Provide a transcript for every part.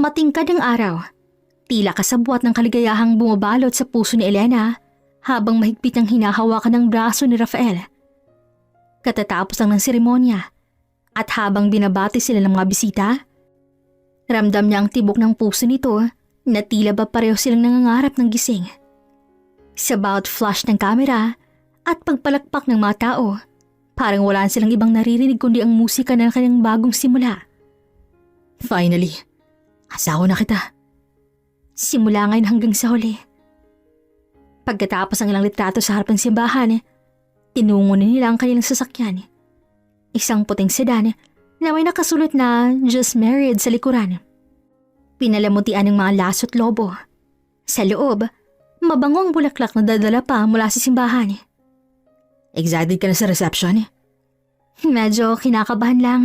Matingkad ang araw. Tila kasabwat ng kaligayahang bumabalot sa puso ni Elena habang mahigpit ang hinahawakan ng braso ni Rafael. Katatapos lang ng seremonya at habang binabati sila ng mga bisita, ramdam niya ang tibok ng puso nito na tila ba pareho silang nangangarap ng gising. Sa bawat flash ng kamera at pagpalakpak ng mga tao, parang wala silang ibang naririnig kundi ang musika ng kanyang bagong simula. Finally, asawa na kita. Simula ngayon hanggang sa huli. Pagkatapos ng ilang litrato sa harap ng simbahan, tinungo na nila ang kanilang sasakyan. Isang puting sedan na may nakasulat na Just Married sa likuran. Pinalamutian ng mga laso't lobo. Sa loob, mabangong bulaklak na dadala pa mula sa simbahan. Excited ka na sa reception? Medyo kinakabahan lang.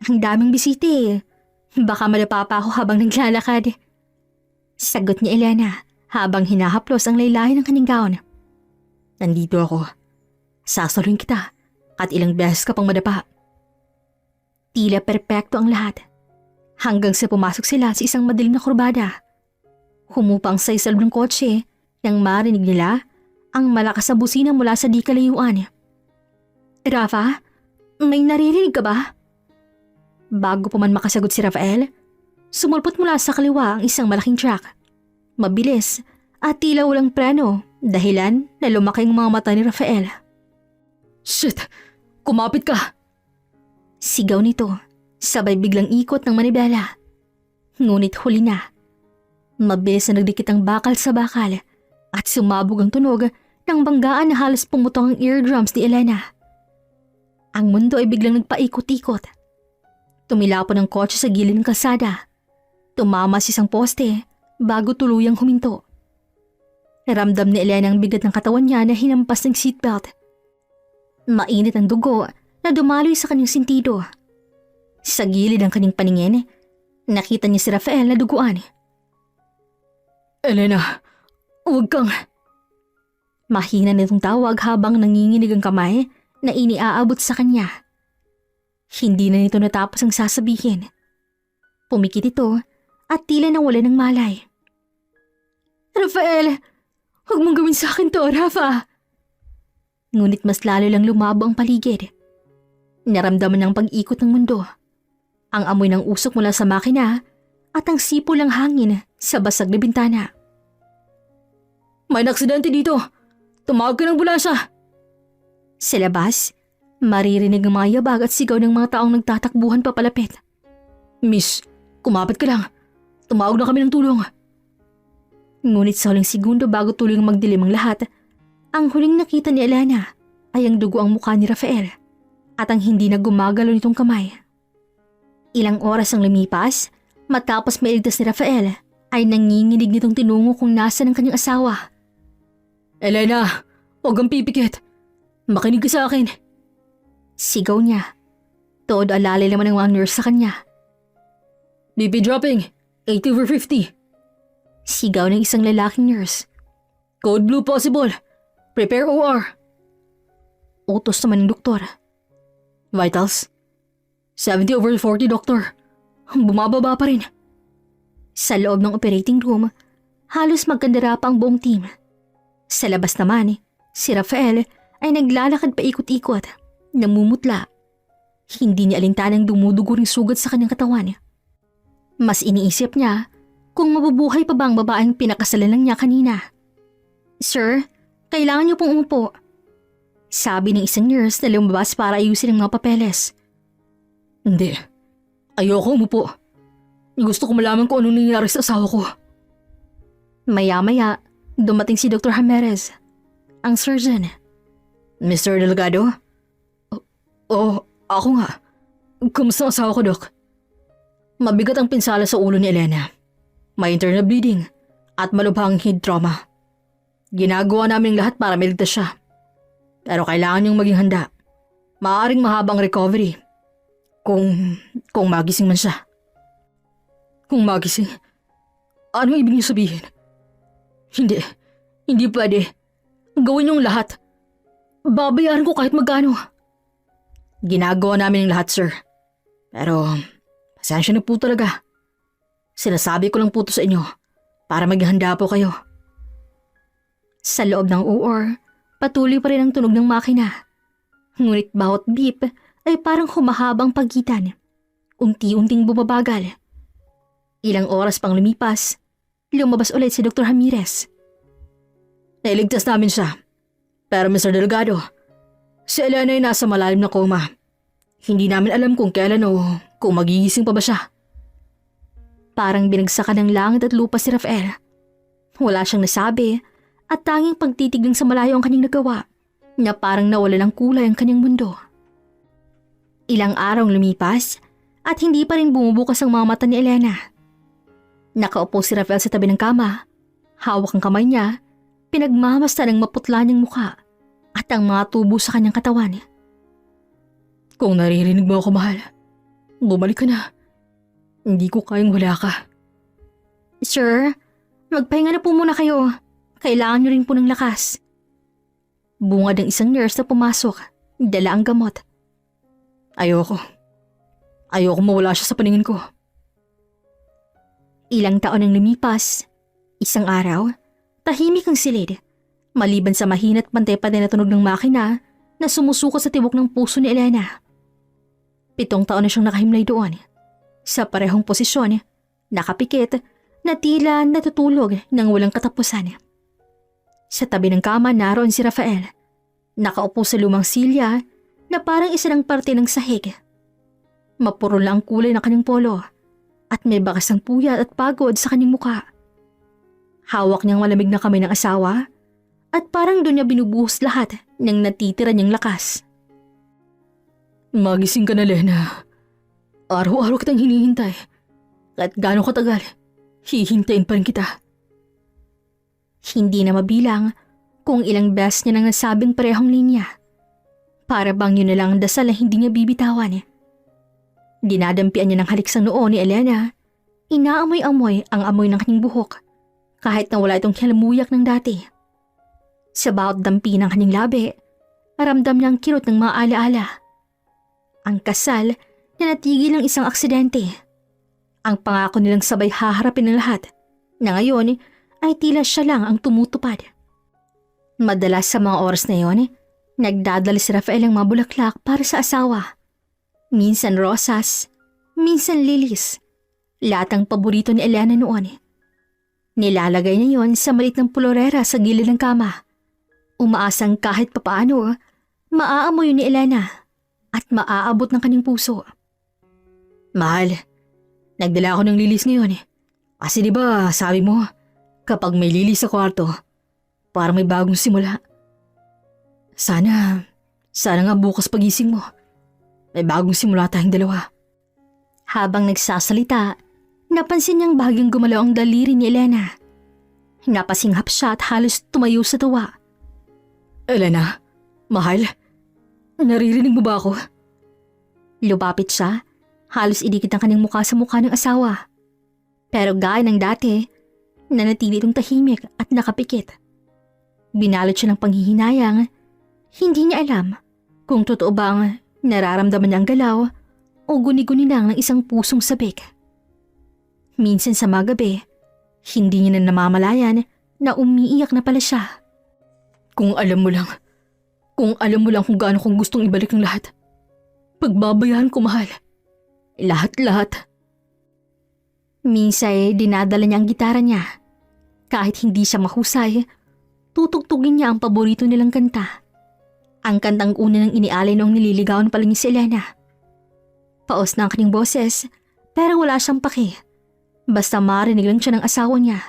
Ang daming bisita. Baka madapa pa ako habang naglalakad. Sagot ni Elena habang hinahaplos ang laylayan ng kanyang gown. Nandito ako. Sasaluhin kita at ilang beses ka pang madapa. Tila perpekto ang lahat. Hanggang sa pumasok sila sa isang madilim na kurbada. Humupang sa loob ng kotse nang marinig nila ang malakas na busina mula sa di kalayuan. Rafa, may naririnig ka ba? Bago pa man makasagot si Rafael, sumulpot mula sa kaliwa ang isang malaking truck. Mabilis at tila walang preno, dahilan na lumaki ang mga mata ni Rafael. Shit! Kumapit ka! Sigaw nito, sabay biglang ikot ng manibela. Ngunit huli na. Mabilis na nagdikit ang bakal sa bakal at sumabog ang tunog ng banggaan na halos pumutong ang eardrums ni Elena. Ang mundo ay biglang nagpaikot-ikot. Tumilapon ang kotse sa gilid ng kalsada. Tumama sa isang poste bago tuluyang huminto. Naramdam ni Elena ang bigat ng katawan niya na hinampas ng seatbelt. Mainit ang dugo na dumaloy sa kanyang sentido. Sa gilid ng kanyang paningin, nakita niya si Rafael na duguan. Elena, huwag kang... Mahina nitong tawag habang nanginginig ang kamay na iniaabot sa kanya. Hindi na nito natapos ang sasabihin. Pumikit ito at tila nawala ng malay. Rafael, huwag mong gawin sa akin to, Rafa. Ngunit mas lalo lang lumabo ang paligid. Naramdaman ng pag-ikot ng mundo. Ang amoy ng usok mula sa makina at ang sipo ng hangin sa basag na bintana. May aksidente dito. Tumawag ka ng ambulansya. Sa labas, maririnig ang mga yabag at sigaw ng mga taong nagtatakbuhan papalapit. Miss, kumapit ka lang. Tumawag na kami ng tulong. Ngunit sa huling segundo bago tuluyang magdilim ang lahat, ang huling nakita ni Elena ay ang dugo ang mukha ni Rafael at ang hindi na gumagalaw nitong kamay. Ilang oras ang lumipas, matapos mailigtas ni Rafael, ay nanginginig nitong tinungo kung nasa ng kanyang asawa. Elena, huwag kang pipikit. Makinig ka sa akin. Sigaw niya. Todo alalay naman ng mga nurse sa kanya. BP dropping, 80/50. Sigaw ng isang lalaking nurse. Code blue possible. Prepare OR. Utos naman ng doktor. Vitals, 70/40, doktor. Bumababa pa rin. Sa loob ng operating room, halos magkandara pa ang buong team. Sa labas naman, si Rafael ay naglalakad pa ikot-ikot, namumutla. Hindi niya alintanang dumudugo ring sugat sa kanyang katawan. Mas iniisip niya kung mabubuhay pa ba ang babaeng pinakasalan lang niya kanina. Sir, kailangan niyo pong umupo. Sabi ng isang nurse na lumabas para ayusin ang mga papeles. Hindi. Ayoko umupo. Gusto ko malaman kung anong nangyari sa asawa ko. Maya-maya, dumating si Dr. Ramirez, ang surgeon. Mr. Delgado? Ako nga. Kumusta ang asawa ko, Doc? Mabigat ang pinsala sa ulo ni Elena. May internal bleeding at malubhang head trauma. Ginagawa namin lahat para maligtas siya. Pero kailangan niyong maging handa. Maaaring mahabang recovery. Kung magising man siya. Kung magising? Ano ibig niyo sabihin? Hindi pwede. Gawin niyong lahat. Babayaran ko kahit magkano. Ginagawa namin ang lahat, sir. Pero, pasensya na po talaga. Sinasabi ko lang po to sa inyo para maghanda po kayo. Sa loob ng OR, patuloy pa rin ang tunog ng makina. Ngunit bawat beep ay parang humahabang pagitan. Unti-unting bumabagal. Ilang oras pang lumipas, lumabas ulit si Dr. Ramirez. Nailigtas namin siya. Pero Mr. Delgado, si Elena ay nasa malalim na coma. Hindi namin alam kung kailan o kung magigising pa ba siya. Parang binagsakan ng langit at lupa si Rafael. Wala siyang nasabi at tanging pagtitig lang sa malayo ang kanyang nagawa na parang nawala ng kulay ang kanyang mundo. Ilang araw lumipas at hindi pa rin bumubukas ang mga mata ni Elena. Nakaupo si Rafael sa tabi ng kama. Hawak ang kamay niya, pinagmamasdan ng maputla niyang mukha at ang mga tubo sa kanyang katawan. Kung naririnig mo ako, mahal, bumalik ka na. Hindi ko kayang wala ka. Sir, magpahinga na po muna kayo. Kailangan niyo rin po ng lakas. Bungad ng isang nurse na pumasok, dala ang gamot. Ayoko mawala siya sa paningin ko. Ilang taon ang lumipas. Isang araw, tahimik ang silid. Maliban sa mahina't pantay-pantay na tunog ng makina na sumusuko sa tibok ng puso ni Elena. 7 taon na siyang nakahimlay doon. Sa parehong posisyon, nakapikit, na tila natutulog ng walang katapusan. Sa tabi ng kama naroon si Rafael. Nakaupo sa lumang silya na parang isa ng parte ng sahig. Mapuro lang ang kulay ng kanyang polo at may bakas ng puyat at pagod sa kanyang muka. Hawak niyang malamig na kamay ng asawa at parang doon niya binubuhos lahat ng natitira niyang lakas. Magising ka na, Lena. Araw-araw kitang hinihintay. Kahit gaano katagal, hihintayin pa rin kita. Hindi na mabilang kung ilang beses niya nang nasabing parehong linya. Para bang yun na lang ang dasal na hindi niya bibitawan. Dinadampian niya ng halik sa noo ni Elena. Inaamoy-amoy ang amoy ng kanyang buhok kahit na wala itong hilamuyak ng dati. Sa bawat dampi ng kanyang labi, ramdam niya ang kirot ng mga alaala. Ang kasal na natigil ng isang aksidente. Ang pangako nilang sabay haharapin ng lahat na ngayon ay tila siya lang ang tumutupad. Madalas sa mga oras na yon, nagdadala si Rafael ng mga bulaklak para sa asawa. Minsan rosas, minsan lilies. Lahat ang paborito ni Elena noon. Nilalagay niya yon sa maliit ng pulorera sa gilid ng kama. Umaasang kahit papaano, maaamoy ni Elena at maaabot ng kanyang puso. Mahal, nagdala ako ng lilis ngayon. Kasi diba sabi mo, kapag may lilis sa kwarto, parang may bagong simula. Sana nga bukas pagising mo, may bagong simula tayong dalawa. Habang nagsasalita, napansin niyang bahagyang gumalaw ang daliri ni Elena. Napasinghap siya at halos tumayo sa tuwa. Elena, mahal, naririnig mo ba ako? Lumapit siya, halos idikit ang kanyang mukha sa mukha ng asawa. Pero gaya ng dati, nanatili itong tahimik at nakapikit. Binalot siya ng panghihinayang, hindi niya alam kung totoo bang nararamdaman niya ang galaw o guni-guni lang ng isang pusong sabik. Minsan sa mga gabi, hindi niya na namamalayan na umiiyak na pala siya. Kung alam mo lang kung gaano kong gustong ibalik ng lahat. Pagbabayaan ko, mahal. Lahat. Minsan dinadala niya ang gitara niya. Kahit hindi siya mahusay, tutugtugin niya ang paborito nilang kanta. Ang kantang una ng inialay noong nililigawan pa lang niya si Elena. Paos na ang kanyang boses, pero wala siyang paki. Basta marinig lang siya ng asawa niya.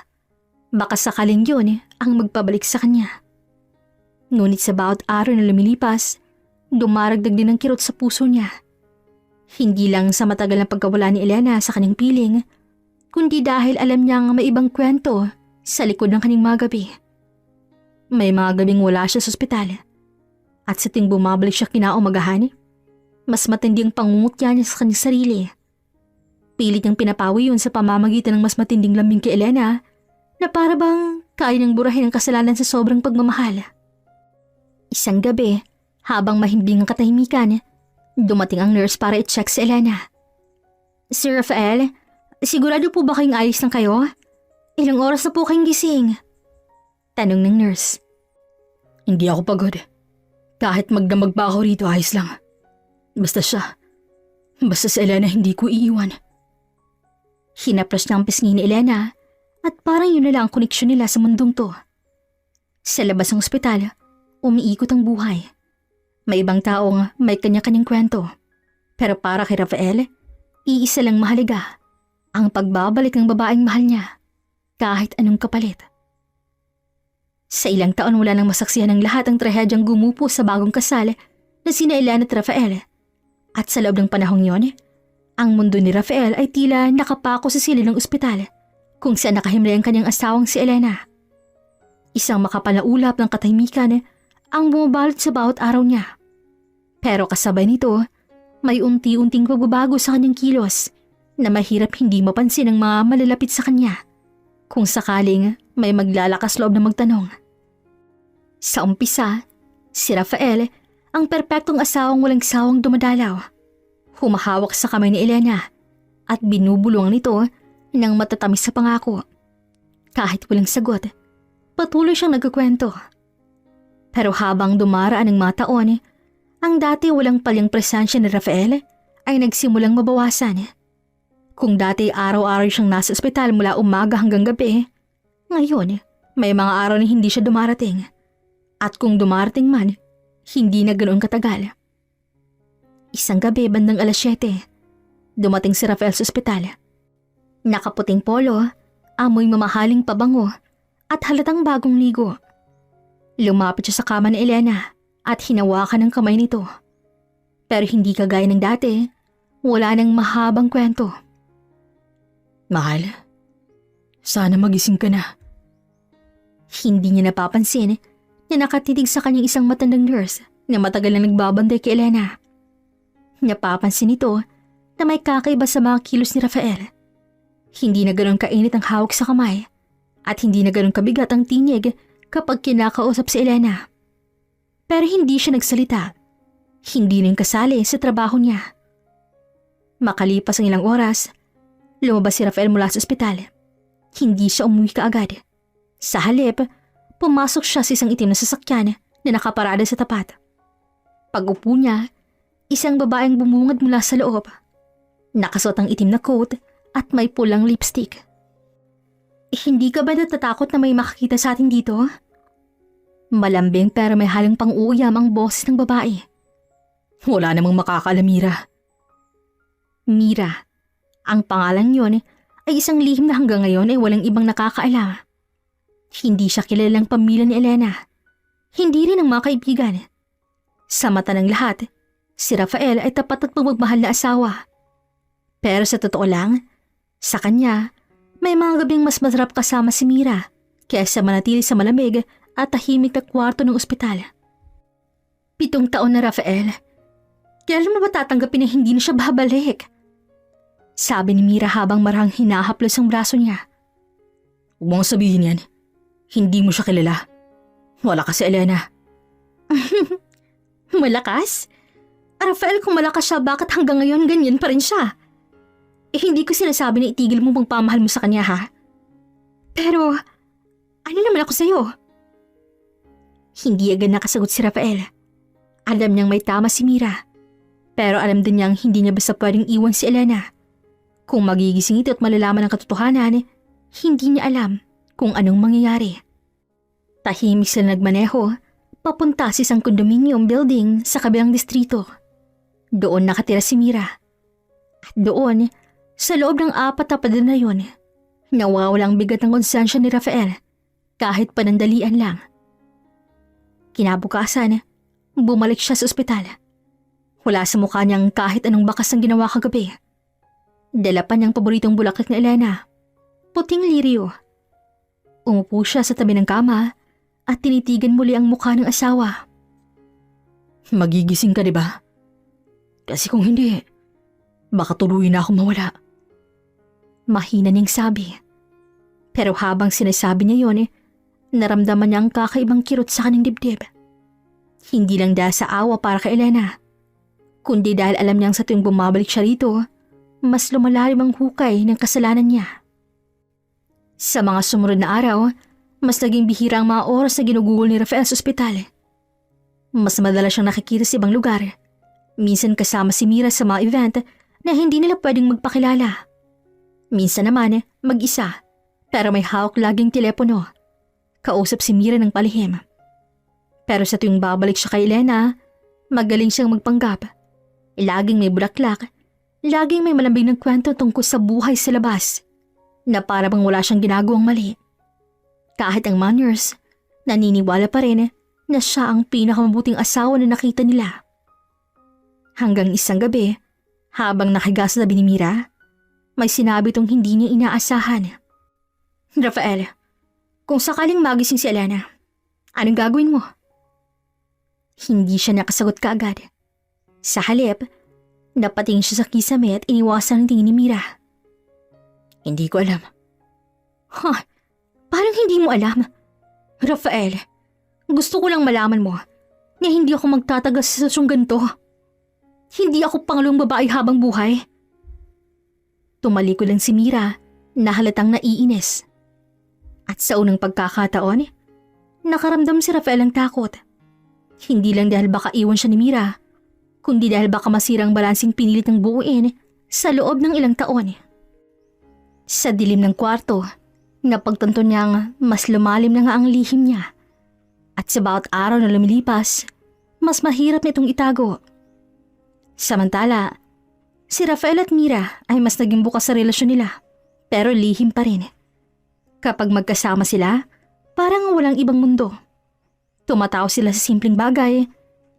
Baka sakaling yun ang magpabalik sa kanya. Ngunit sa bawat araw na lumilipas, dumaragdag din ang kirot sa puso niya. Hindi lang sa matagal na pagkawala ni Elena sa kanyang piling, kundi dahil alam niyang may ibang kwento sa likod ng kanyang mga gabi. May mga gabing wala siya sa ospital. At sa ting bumabalik siya kinaumagahan, mas matindi ang pangungutya niya sa kanyang sarili. Pilit niyang pinapawi yun sa pamamagitan ng mas matinding lambing kay Elena na para bang kaya niyang burahin ang kasalanan sa sobrang pagmamahal. Isang gabi, habang mahimbing ang katahimikan, dumating ang nurse para i-check si Elena. Sir Rafael, Sigurado po ba kayong ayos lang kayo? Ilang oras na po kayong gising? Tanong ng nurse. Hindi ako pagod. Kahit magdamag pa ako rito, ayos lang. Basta siya. Basta si Elena hindi ko iiwan. Hinaplas niya ang pisngi ni Elena at parang yun na lang ang koneksyon nila sa mundong to. Sa labas ng ospital, umiikot ang buhay. May ibang taong may kanya-kanyang kwento. Pero para kay Rafael, iisa lang mahalaga. Ang pagbabalik ng babaeng mahal niya, kahit anong kapalit. Sa ilang taon wala nang masaksihan ng lahat ang trahedyang gumupo sa bagong kasal na sina Elena at Rafael. At sa loob ng panahong yon, ang mundo ni Rafael ay tila nakapako sa silid ng ospital kung saan nakahimlay ang kanyang asawang si Elena. Isang makapal na ulap ng katahimikan ang bumabalot sa bawat araw niya. Pero kasabay nito, may unti-unting pagbabago sa kanyang kilos na mahirap hindi mapansin ng mga malalapit sa kanya kung sakaling may maglalakas loob na magtanong. Sa umpisa, si Rafael ang perpektong asawang walang sawang dumadalaw. Humahawak sa kamay ni Elena at binubulungan nito ng matatamis sa pangako. Kahit walang sagot, patuloy siyang nagkukwento. Pero habang dumaraan ang mga taon, ang dati walang palyang presensya ni Rafael ay nagsimulang mabawasan. Kung dati araw-araw siyang nasa ospital mula umaga hanggang gabi, ngayon may mga araw na hindi siya dumarating. At kung dumarating man, hindi na ganoon katagal. Isang gabi bandang alas 7, dumating si Rafael sa ospital. Nakaputing polo, amoy mamahaling pabango at halatang bagong ligo. Lumapit siya sa kama ni Elena at hinawakan ng kamay nito. Pero hindi kagaya ng dati, wala nang mahabang kwento. Mahal, sana magising ka na. Hindi niya napapansin na nakatitig sa kanyang isang matandang nurse na matagal na nagbabantay kay Elena. Napapansin nito na may kakaiba sa mga kilos ni Rafael. Hindi na ganoon kainit ang hawak sa kamay at hindi na ganoon kabigat ang tinig kapag kinakausap si Elena. Pero hindi siya nagsalita. Hindi rin kasali sa trabaho niya. Makalipas ang ilang oras, lumabas si Rafael mula sa ospital. Hindi siya umuwi kaagad. Sa halip, pumasok siya sa isang itim na sasakyan na nakaparada sa tapat. Pag-upo niya, isang babaeng bumungad mula sa loob. Nakasuot ang itim na coat at may pulang lipstick. Hindi ka ba natatakot na may makakita sa atin dito? Malambing pero may halong pang-uuyam ang boses ng babae. Wala namang makakaalam, Mira. Mira. Ang pangalan yon ay isang lihim na hanggang ngayon ay walang ibang nakakaalam. Hindi siya kilalang pamilya ni Elena. Hindi rin ang mga kaibigan. Sa mata ng lahat, si Rafael ay tapat at pagmamahal na asawa. Pero sa totoo lang, sa kanya, may mga gabing mas masarap kasama si Mira kaysa manatili sa malamig at tahimik na kwarto ng ospital. 7 taon na Rafael. Kailan mo ba tatanggapin na hindi na siya babalik? Sabi ni Mira habang marahang hinahaplos ang braso niya. Huwag mong sabihin yan. Hindi mo siya kilala. Wala ka si Elena. Malakas? Rafael, kung malakas siya, bakit hanggang ngayon ganyan pa rin siya? Hindi ko sinasabi na itigil mo pang pamahal mo sa kanya, ha? Pero, ano naman ako sa'yo? Hindi agad nakasagot si Rafael. Alam niyang may tama si Mira. Pero alam din niyang hindi niya basta pwedeng iwan si Elena. Kung magigising ito at malalaman ang katotohanan, hindi niya alam kung anong mangyayari. Tahimik sila nagmaneho, papunta sa isang condominium building sa kabilang distrito. Doon nakatira si Mira. At doon, sa loob ng 4 na pader na yun, nawawalang bigat ng konsensya ni Rafael kahit panandalian lang. Kinabukasan, bumalik siya sa ospital. Wala sa mukha niyang kahit anong bakas ng ginawa kagabi. Dala pa niyang paboritong bulaklak ni Elena, puting lirio. Umupo siya sa tabi ng kama at tinitigan muli ang mukha ng asawa. Magigising ka, di ba? Kasi kung hindi, baka tuluyin na akong mawala. Mahina niyang sabi. Pero habang sinasabi niya yon, naramdaman niya ang kakaibang kirot sa kanyang dibdib. Hindi lang dahil sa awa para kay Elena, kundi dahil alam niyang sa tuwing bumabalik siya rito, mas lumalalim ang hukay ng kasalanan niya. Sa mga sumunod na araw, mas naging bihira ang mga oras na ginugugol ni Rafael sa ospital. Mas madalas siyang nakikita sa ibang lugar. Minsan kasama si Mira sa mga event na hindi nila pwedeng magpakilala. Minsan naman mag-isa, pero may hawak laging telepono. Kausap si Mira ng palihim. Pero sa tuwing babalik siya kay Elena, magaling siyang magpanggap. Laging may bulaklak, laging may malambing ng kwento tungkol sa buhay sa labas, na para bang wala siyang ginagawang mali. Kahit ang mga nurse, naniniwala pa rin na siya ang pinakamabuting asawa na nakita nila. Hanggang isang gabi, habang nakahiga sa tabi ni Mira, may sinabi itong hindi niya inaasahan. Rafael, kung sakaling magising si Elena, anong gagawin mo? Hindi siya nakasagot kaagad. Sa halip, napatingin siya sa kisame at iniwasan ang tingin ni Mira. Hindi ko alam. Parang hindi mo alam? Rafael, gusto ko lang malaman mo na hindi ako magtatagal sa sitwasyong ganito. Hindi ako pangalawang babae habang buhay. Tumalikod lang si Mira na halatang naiinis. At sa unang pagkakataon, nakaramdam si Rafael ng takot. Hindi lang dahil baka iwan siya ni Mira, kundi dahil baka masirang balansing pinilit ng buuin sa loob ng ilang taon. Sa dilim ng kwarto, napagtanto niyang mas lumalim na nga ang lihim niya. At sa bawat araw na lumilipas, mas mahirap nitong itago. Samantala, si Rafael at Mira ay mas naging bukas sa relasyon nila, pero lihim pa rin. Kapag magkasama sila, parang walang ibang mundo. Tumatawa sila sa simpleng bagay,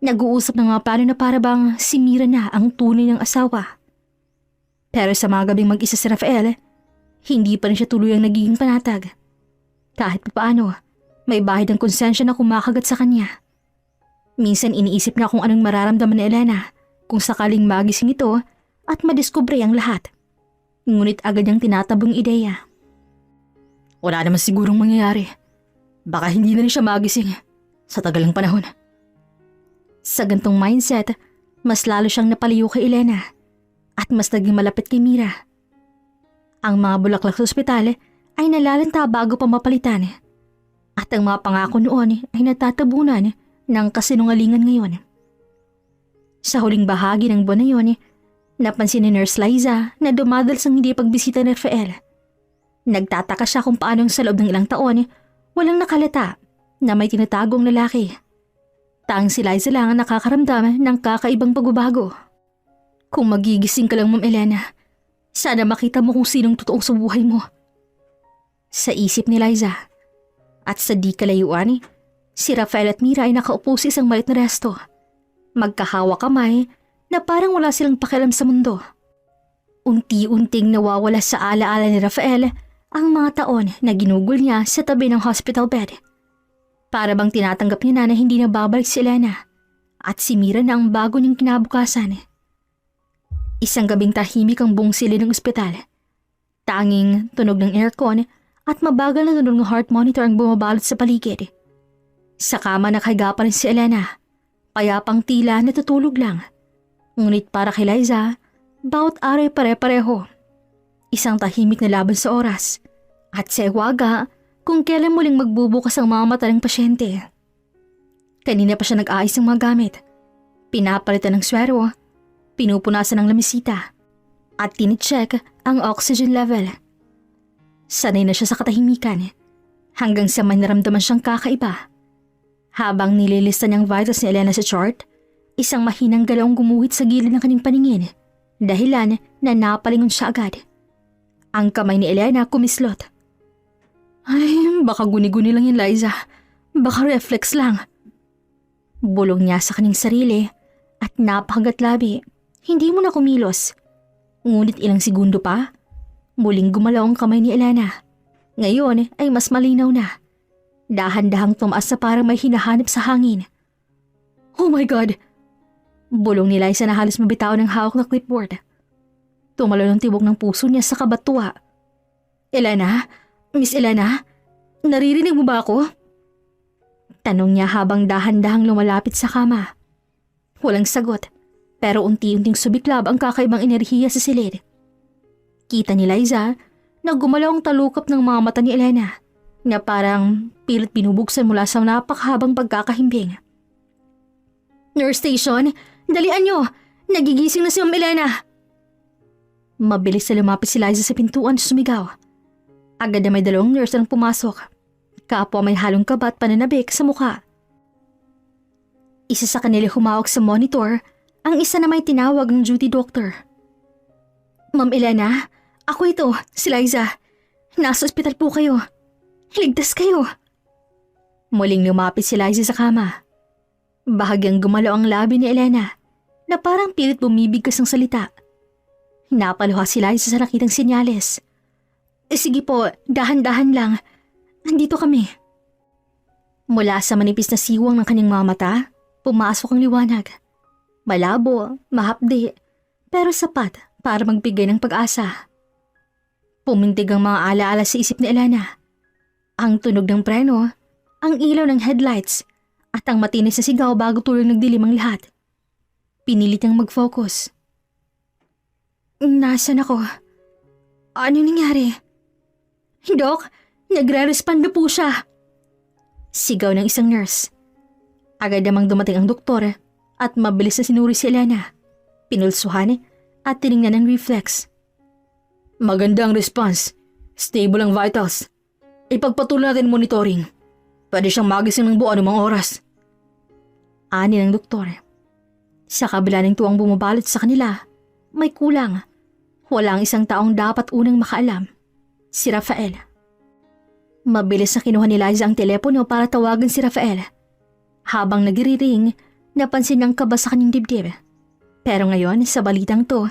nag-uusap ng mga plano na para bang si Mira na ang tunay ng asawa. Pero sa mga gabing mag-isa si Rafael, hindi pa rin siya tuluyang nagiging panatag. Kahit paano, may bahid ng konsensya na kumakagat sa kanya. Minsan iniisip na kung anong mararamdaman ni Elena kung sakaling magising ito at madiskubre ang lahat. Ngunit agad niyang tinatabong ideya. Wala naman sigurong mangyayari. Baka hindi na rin siya magising sa tagal ng panahon. Sa gantong mindset, mas lalo siyang napalayo kay Elena at mas naging malapit kay Mira. Ang mga bulaklak sa ospital ay nalalanta bago pa mapalitan at ang mga pangako noon ay natatabunan ng kasinungalingan ngayon. Sa huling bahagi ng buwan na yun, napansin ni Nurse Liza na dumadalas ang hindi pagbisita ni Rafael. Nagtataka siya kung paanong sa loob ng ilang taon walang nakalata na may tinatagong lalaki. Tanging si Liza lang ang nakakaramdam ng kakaibang pagbabago. Kung magigising ka lang, Ma'am Elena, sana makita mo kung sinong totoong sa buhay mo. Sa isip ni Liza. At sa di kalayuan, si Rafael at Mira ay nakaupo sa isang maliit na resto. Magkahawa kamay na parang wala silang pakialam sa mundo. Unti-unting nawawala sa alaala ni Rafael ang mga taon na ginugol niya sa tabi ng hospital bed. Para bang tinatanggap niya na hindi na babalik si Elena at si Mira na ang bago niyang kinabukasan. Isang gabing tahimik ang buong silid ng ospital. Tanging tunog ng aircon at mabagal na tunog ng heart monitor ang bumabalot sa paligid. Sa kama nakahiga pa rin si Elena. Payapang tila natutulog lang. Ngunit para kay Liza, bawat araw pare-pareho. Isang tahimik na laban sa oras. At sa iwaga kung kailan muling magbubukas ang mga mata ng pasyente. Kanina pa siya nag-aayos ng mga gamit. Pinapalitan ng swero, pinupunasan ng lamisita, at tinicheck ang oxygen level. Sanay na siya sa katahimikan hanggang sa may naramdaman siyang kakaiba. Habang nililista niyang vitals ni Elena sa chart, isang mahinang galawang gumuhit sa gilid ng kanyang paningin, dahilan na napalingon siya agad. Ang kamay ni Elena kumislot. Ay, baka guni-guni lang yun, Liza. Baka reflex lang. Bulong niya sa kanyang sarili at napakagat labi. Hindi mo na kumilos. Ngunit ilang segundo pa, muling gumalaw ang kamay ni Elena. Ngayon ay mas malinaw na. Dahan-dahang tumaas sa parang may hinahanap sa hangin. Oh my God! Bulong ni Liza na halos mabitaw ng hawak na clipboard. Tumalo ng tibok ng puso niya sa kabatua. Elena? Miss Elena? Naririnig mo ba ako? Tanong niya habang dahan-dahang lumalapit sa kama. Walang sagot, pero unti-unting subiklab ang kakaibang enerhiya sa silid. Kita ni Liza na gumalaw ang talukap ng mga mata ni Elena na parang pilit binubuksan mula sa napakahabang pagkakahimbing. Nurse station, dalian nyo! Nagigising na si Ma'am Elena! Mabilis na lumapit si Liza sa pintuan at sumigaw. Agad na may dalawang nurse ang pumasok. Kapwa may halong kaba at pananabik sa mukha. Isa sa kanila humawak sa monitor, ang isa na may tinawag ng duty doctor. Ma'am Elena, ako ito, si Liza. Nasa ospital po kayo. Ligtas kayo. Muling lumapit si Liza sa kama. Bahagyang gumalaw ang labi ni Elena na parang pilit bumibigkas ng salita. Napaluha si Liza sa nakitang senyales. Sige po, dahan-dahan lang. Nandito kami. Mula sa manipis na siwang ng kanyang mga mata, pumasok ang liwanag. Malabo, mahapdi, pero sapat para magbigay ng pag-asa. Pumintig ang mga alaala sa isip ni Elena. Ang tunog ng preno, ang ilaw ng headlights, at ang matinis na sigaw bago tulong nagdilim ang lahat. Pinilit niyang mag-focus. Nasaan ako? Ano nangyari? Dok, nagre-respond na po siya. Sigaw ng isang nurse. Agad namang dumating ang doktor at mabilis na sinuri si Elena. Pinulsuhan at tiningnan ang reflex. Maganda ang response. Stable ang vitals. Ipagpatuloy natin monitoring. Pwede siyang magising ng buo anumang oras. Ani ng doktor. Sa kabila ng tuwang bumabalot sa kanila, may kulang. Walang isang taong dapat unang makaalam. Si Rafael. Mabilis na kinuha ni Liza ang telepono para tawagan si Rafael. Habang nagre-ring, napansin niyang kaba sa kanyang dibdib. Pero ngayon, sa balitang to,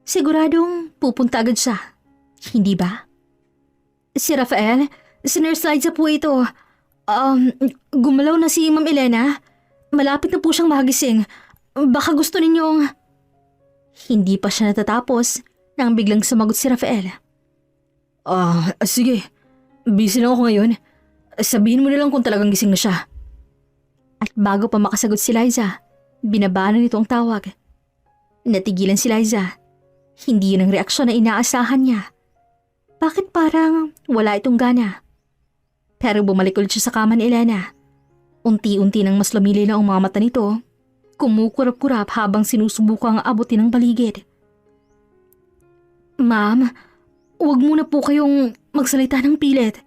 siguradong pupunta agad siya. Hindi ba? Si Rafael, si Nurse Liza po ito. Gumalaw na si Ma'am Elena. Malapit na po siyang magising. Baka gusto ninyong... Hindi pa siya natatapos nang biglang sumagot si Rafael. Sige. Busy lang ako ngayon. Sabihin mo na lang kung talagang gising na siya. At bago pa makasagot si Liza, binabanan nito ang tawag. Natigilan si Liza. Hindi yun ang reaksyon na inaasahan niya. Bakit parang wala itong gana? Pero bumalik ulit siya sa kama ni Elena. Unti-unti nang mas lumili na ang mga mata nito, kumukurap-kurap habang sinusubukang abutin ang paligid. Ma'am, huwag muna po kayong magsalita ng pilit.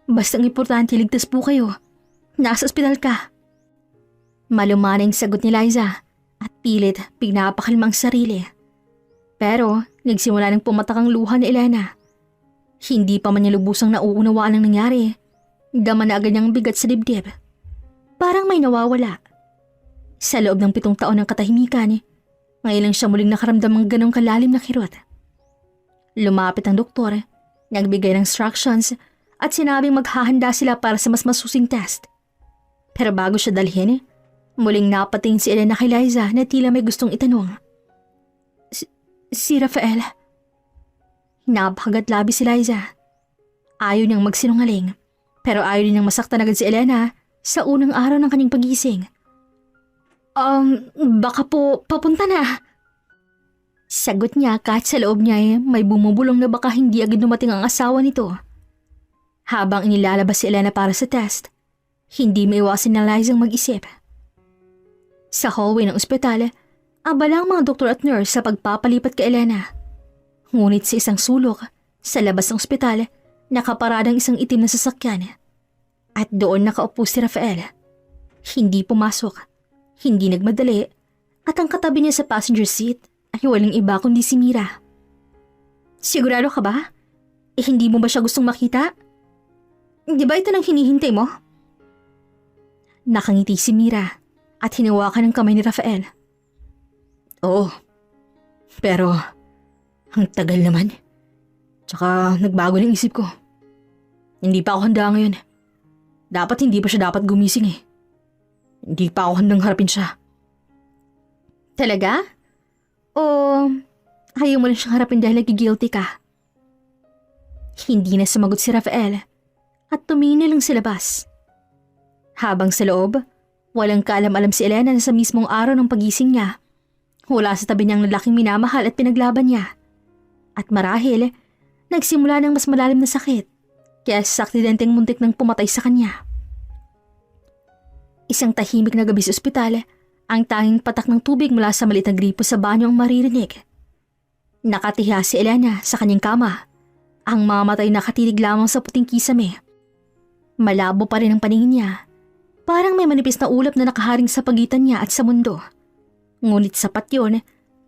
Basta ang importante, ligtas po kayo. Nasa ospital ka. Malumanang sagot ni Liza at pilit pinapakalmang sarili. Pero nagsimula ng pumatak ang luha ni Elena. Hindi pa man niya lubusang nauunawaan ang nangyari. Dama na agad niyang bigat sa dibdib. Parang may nawawala. Sa loob ng 7 taon ng katahimikan, ngayon lang siya muling nakaramdam ng ganong kalalim na kirot. Lumapit ang doktor, nagbigay ng instructions at sinabing maghahanda sila para sa mas masusing test. Pero bago siya dalhin, muling napatingin si Elena kay Liza na tila may gustong itanong. Si Rafael. Napakagat labi si Liza. Ayaw niyang magsinungaling, pero ayaw din niyang masaktan agad si Elena sa unang araw ng kanyang pagising. Baka po papunta na. Sagot niya kahit sa loob niya may bumubulong na baka hindi agad dumating ang asawa nito. Habang inilalabas si Elena para sa test, hindi maiwasan na Lizang mag-isip. Sa hallway ng ospital, abala ang mga doktor at nurse sa pagpapalipat kay Elena. Ngunit sa isang sulok, sa labas ng ospital, nakaparadang isang itim na sasakyan. At doon nakaupo si Rafael. Hindi pumasok, hindi nagmadali, at ang katabi niya sa passenger seat ay walang iba kundi si Mira. Sigurado ka ba? Hindi mo ba siya gustong makita? Di ba ito nang hinihintay mo? Nakangiti si Mira at hinawakan ang kamay ni Rafael. Oo. Pero, ang tagal naman. Tsaka nagbago ng isip ko. Hindi pa ako handa ngayon. Dapat hindi pa siya dapat gumising eh. Hindi pa ako handang harapin siya. Talaga? O ayaw mo lang siyang harapin dahil nagigilty ka? Hindi na sumagot si Rafael at tumingin na lang sa labas. Habang sa loob, walang kaalam-alam si Elena na sa mismong araw ng pagising niya, wala sa tabi niyang lalaking minamahal at pinaglaban niya. At marahil, nagsimula ng mas malalim na sakit kaya sa aksidenteng muntik nang pumatay sa kanya. Isang tahimik na gabi sa ospital, ang tanging patak ng tubig mula sa maliit na gripo sa banyo ang maririnig. Nakatiha si Elena sa kanyang kama. Ang mamatay nakatitig lamang sa puting kisame. Malabo pa rin ang paningin niya. Parang may manipis na ulap na nakaharing sa pagitan niya at sa mundo. Ngunit sapat yun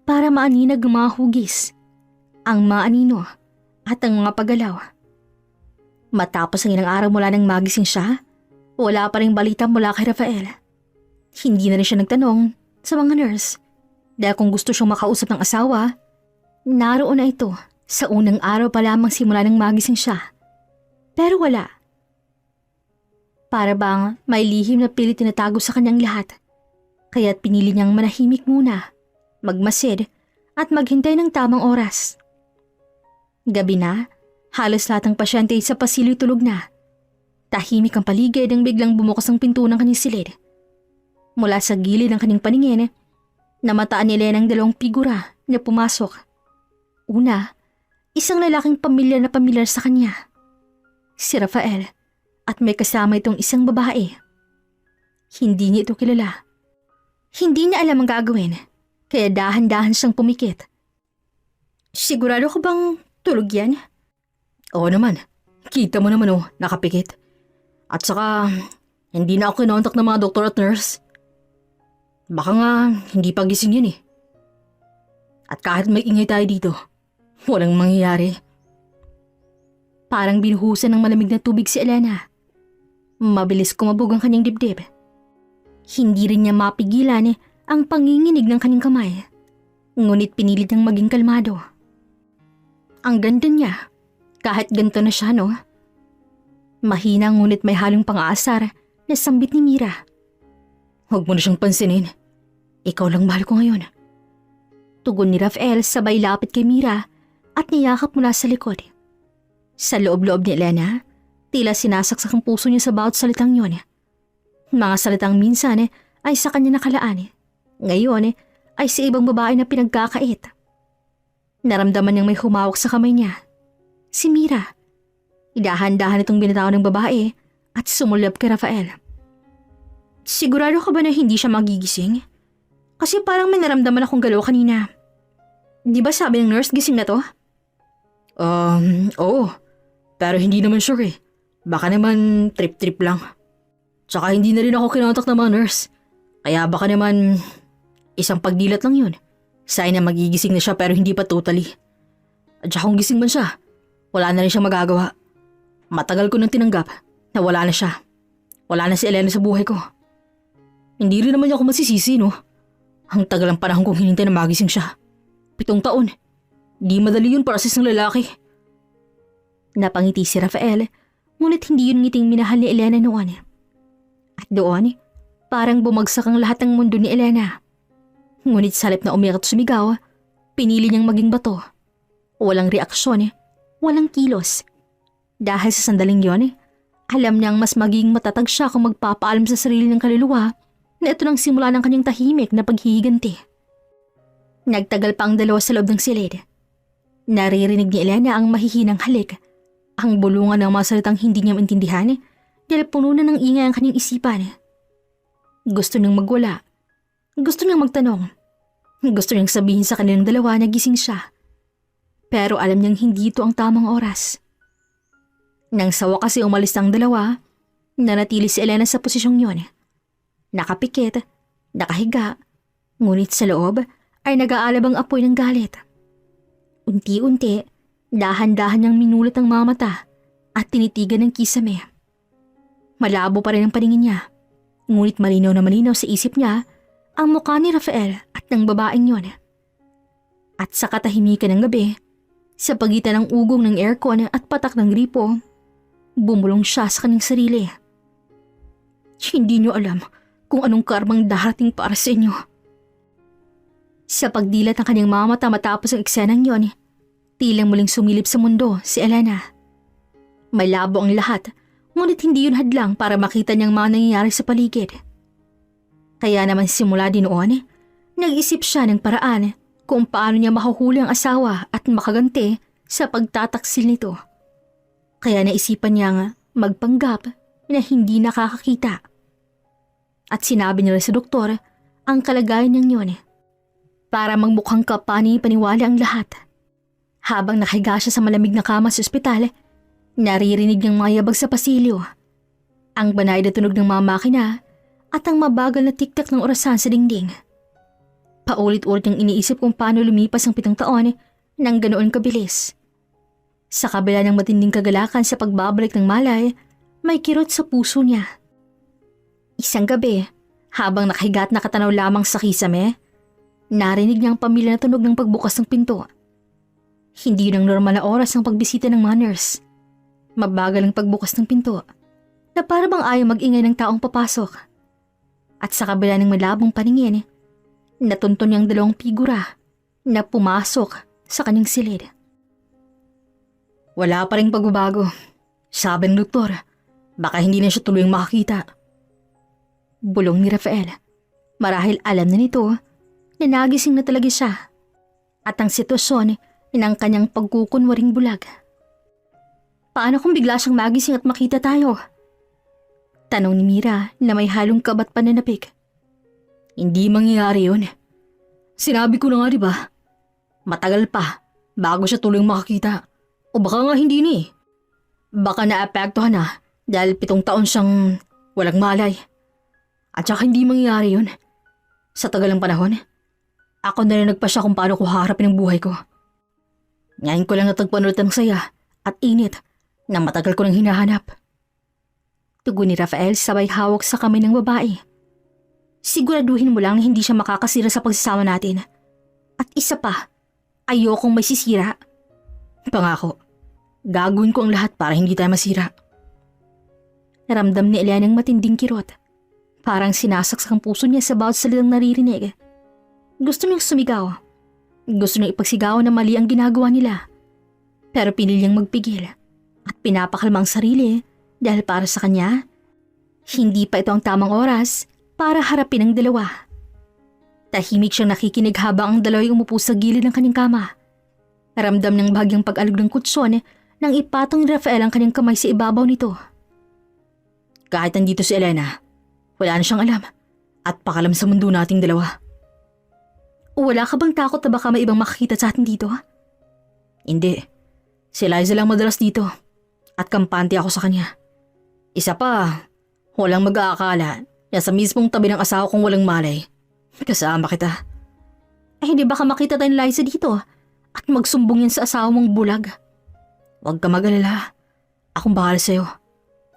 para maaninag ang mga hugis, ang mga anino at ang mga paggalaw. Matapos ang ilang araw mula nang magising siya, wala pa rin balita mula kay Rafael. Hindi na rin siya nagtanong sa mga nurse dahil kung gusto siyang makausap ng asawa, naroon na ito sa unang araw pa lamang simula nang magising siya. Pero wala. Para bang may lihim na pilit tinatago sa kanyang lahat. Kaya't pinili niyang manahimik muna, magmasid at maghintay ng tamang oras. Gabi na, halos lahat ng pasyente sa pasilyo'y tulog na. Tahimik ang paligid nang biglang bumukas ang pinto ng kanyang silid. Mula sa gilid ng kanyang paningin, namataan ni Elena ang dalawang figura na pumasok. Una, isang lalaking pamilyar na pamilyar sa kanya. Si Rafael, at may kasama itong isang babae. Hindi niya ito kilala. Hindi niya alam ang gagawin, kaya dahan-dahan siyang pumikit. Sigurado ka bang tulog yan? Oo naman. Kita mo naman nakapikit. At saka, hindi na ako kinontak ng mga doktor at nurse. Baka nga, hindi pa gising yun At kahit may ingay tayo dito, walang mangyayari. Parang binuhusan ng malamig na tubig si Elena. Mabilis kumabog ang kanyang dibdib. Hindi rin niya mapigilan ang panginginig ng kanyang kamay. Ngunit pinilit niyang maging kalmado. Ang ganda niya, kahit ganito na siya, no? Mahina ngunit may halong pang-aasar na sambit ni Mira. Huwag mo na siyang pansinin. Ikaw lang mahal ko ngayon. Tugon ni Rafael sabay lapit kay Mira at niyakap mula sa likod. Sa loob-loob ni Elena, tila sinasaksak ang puso niya sa bawat salitang yun. Mga salitang minsan ay sa kanya nakalaan. Ngayon ay sa ibang babae na pinagkakait. Naramdaman niyang may humawak sa kamay niya. Si Mira. Idahan-dahan itong binatawan ng babae at sumulab kay Rafael. Sigurado ka ba na hindi siya magigising? Kasi parang may naramdaman akong galaw kanina. Di ba sabi ng nurse gising na to? Oo. Pero hindi naman sure Baka naman trip-trip lang. Tsaka hindi na rin ako kinontak ng mga nurse. Kaya baka naman isang pagdilat lang yun. Sign na magigising na siya pero hindi pa totally. At saka kung gising man siya, wala na rin siyang magagawa. Matagal ko nang tinanggap na wala na siya. Wala na si Elena sa buhay ko. Hindi rin naman niya ako masisisi, no? Ang tagal ang panahon kong hinintay na magising siya. 7 taon. Di madali yun para sa isang lalaki. Napangiti si Rafael, ngunit hindi yun ngiting minahal ni Elena noon. At doon, parang bumagsak ang lahat ng mundo ni Elena. Ngunit sa halip na umiyak at sumigaw, pinili niyang maging bato. Walang reaksyon, walang kilos. Dahil sa sandaling yon, alam niyang mas maging matatag siya kung magpapaalam sa sarili ng kaluluwa na ito nang simula ng kanyang tahimik na paghihiganti. Nagtagal pa ang dalawa sa loob ng silid. Naririnig ni Elena ang mahihinang halik. Ang bulungan ng mga salitang hindi niya maintindihan dahil puno na ng ingay ang kanyang isipan. Gusto niyang magwala. Gusto niyang magtanong. Gusto niyang sabihin sa kanilang dalawa na gising siya. Pero alam niyang hindi ito ang tamang oras. Nang sa wakas ay umalis ang dalawa, nanatili si Elena sa posisyong yon. Nakapikit, nakahiga, ngunit sa loob ay nag-aalab ang apoy ng galit. Unti-unti, dahan-dahan niyang minulat ang mga mata at tinitigan ng kisame. Malabo pa rin ang paningin niya, ngunit malinaw na malinaw sa isip niya ang mukha ni Rafael at ng babaeng yon. At sa katahimikan ng gabi, sa pagitan ng ugong ng aircon at patak ng gripo, bumulong siya sa kanyang sarili. Hindi niyo alam kung anong karmang darating para sa inyo. Sa pagdilat ng kanyang mga mata matapos ang eksenang yon, tilang muling sumilip sa mundo si Elena. Malabo ang lahat, ngunit hindi yun hadlang para makita niyang mga nangyayari sa paligid. Kaya naman simula din noon, nag-isip siya ng paraan kung paano niya mahuhuli ang asawa at makaganti sa pagtataksil nito. Kaya naisipan niyang magpanggap na hindi nakakakita. At sinabi niya sa doktor ang kalagayan niyang yun para magmukhang kapani-paniwala ang lahat. Habang nakahiga siya sa malamig na kama sa ospital, naririnig niyang mga yabag sa pasilyo. Ang banay na tunog ng mga makina at ang mabagal na tiktak ng orasan sa dingding. Paulit-ulit niyang iniisip kung paano lumipas ang 7 taon nang ganoon kabilis. Sa kabila ng matinding kagalakan sa pagbabalik ng malay, may kirot sa puso niya. Isang gabi, habang nakahiga at nakatanaw lamang sa kisame, narinig niya ang pamilya na tunog ng pagbukas ng pinto. Hindi yun ang normal na oras ng pagbisita ng mga nurse. Mabagal ang pagbukas ng pinto, na para bang ayaw mag-ingay ng taong papasok. At sa kabila ng malabong paningin, natunto niyang 2 figura na pumasok sa kanyang silid. Wala pa ring pagbabago. Sabi ng doktor, baka hindi na siya tuluyang makakita. Bulong ni Rafael. Marahil alam na nito na nagising na talaga siya at ang sitwasyon ng kanyang pagkukunwaring bulag. Paano kung bigla siyang magising at makita tayo? Tanong ni Mira na may halong kabat pananapik. Hindi mangyayari yun. Sinabi ko na nga, di ba? Matagal pa bago siya tuluyang makakita. O baka nga hindi ni. Baka naapektuhan na dahil 7 taon siyang walang malay. At saka hindi mangyayari yun. Sa tagal ng panahon, ako na rin nagpasya kung paano ko haharapin ang buhay ko. Ngayon ko lang natagpuan ulit ng saya at init na matagal ko nang hinahanap. Tugon ni Rafael sabay hawak sa kamay ng babae. Siguraduhin mo lang na hindi siya makakasira sa pagsasama natin. At isa pa, ayokong may sisira. Pangako, gagawin ko ang lahat para hindi tayo masira. Naramdam ni Eliana ng matinding kirot. Parang sinasaksak ang puso niya sa bawat salitang naririnig. Gusto niyang sumigaw. Gusto niyang ipagsigaw na mali ang ginagawa nila. Pero pinilyang magpigil at pinapakalma ang sarili dahil para sa kanya, hindi pa ito ang tamang oras para harapin ang dalawa. Tahimik siyang nakikinig habang ang dalawa'y umupo sa gilid ng kanyang kama. Ramdam ng bahagyang pag-alog ng kutsyon nang ipatong ni Rafael ang kanyang kamay sa ibabaw nito. Kahit nandito si Elena, wala na siyang alam at pakalam sa mundo nating dalawa. Wala ka bang takot na baka may ibang makakita sa atin dito? Hindi. Si Liza lang madalas dito at kampante ako sa kanya. Isa pa, walang mag-aakala na sa mismong tabi ng asawa kong walang malay. Kasama kita. Ay hindi baka makita tayo ni Liza dito at magsumbong yan sa asawa mong bulag. Huwag ka mag-alala. Akong bahala sa'yo.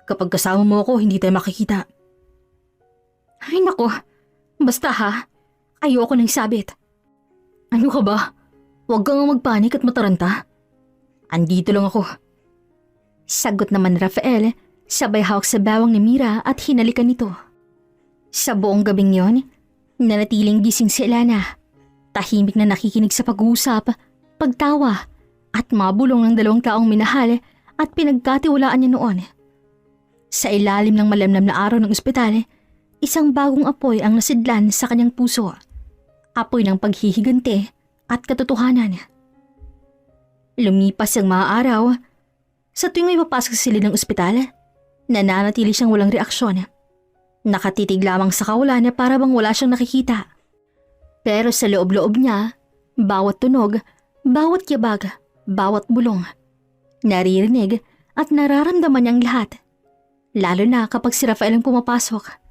Kapag kasama mo ako, hindi tayo makikita. Ay nako, basta ha, ayoko nang sabit. Ano ka ba? Huwag kang magpanik at mataranta. Andito lang ako. Sagot naman ni Rafael, sabay hawak sa bawang ni Mira at hinalikan nito. Sa buong gabing yon, nanatiling gising si Elena. Tahimik na nakikinig sa pag-uusap, pagtawa, at mabulong ng 2 taong minahal at pinagkatiwalaan niya noon. Sa ilalim ng malamlam na araw ng ospital, isang bagong apoy ang nasidlan sa kanyang puso. Apoy ng paghihiganti at katotohanan. Lumipas ang mga araw. Sa tuwing may papasok sa silid ng ospital, nananatili siyang walang reaksyon. Nakatitig lamang sa kawalan na para bang wala siyang nakikita. Pero sa loob-loob niya, bawat tunog, bawat yabag, bawat bulong, naririnig at nararamdaman niyang lahat. Lalo na kapag si Rafael ang pumapasok.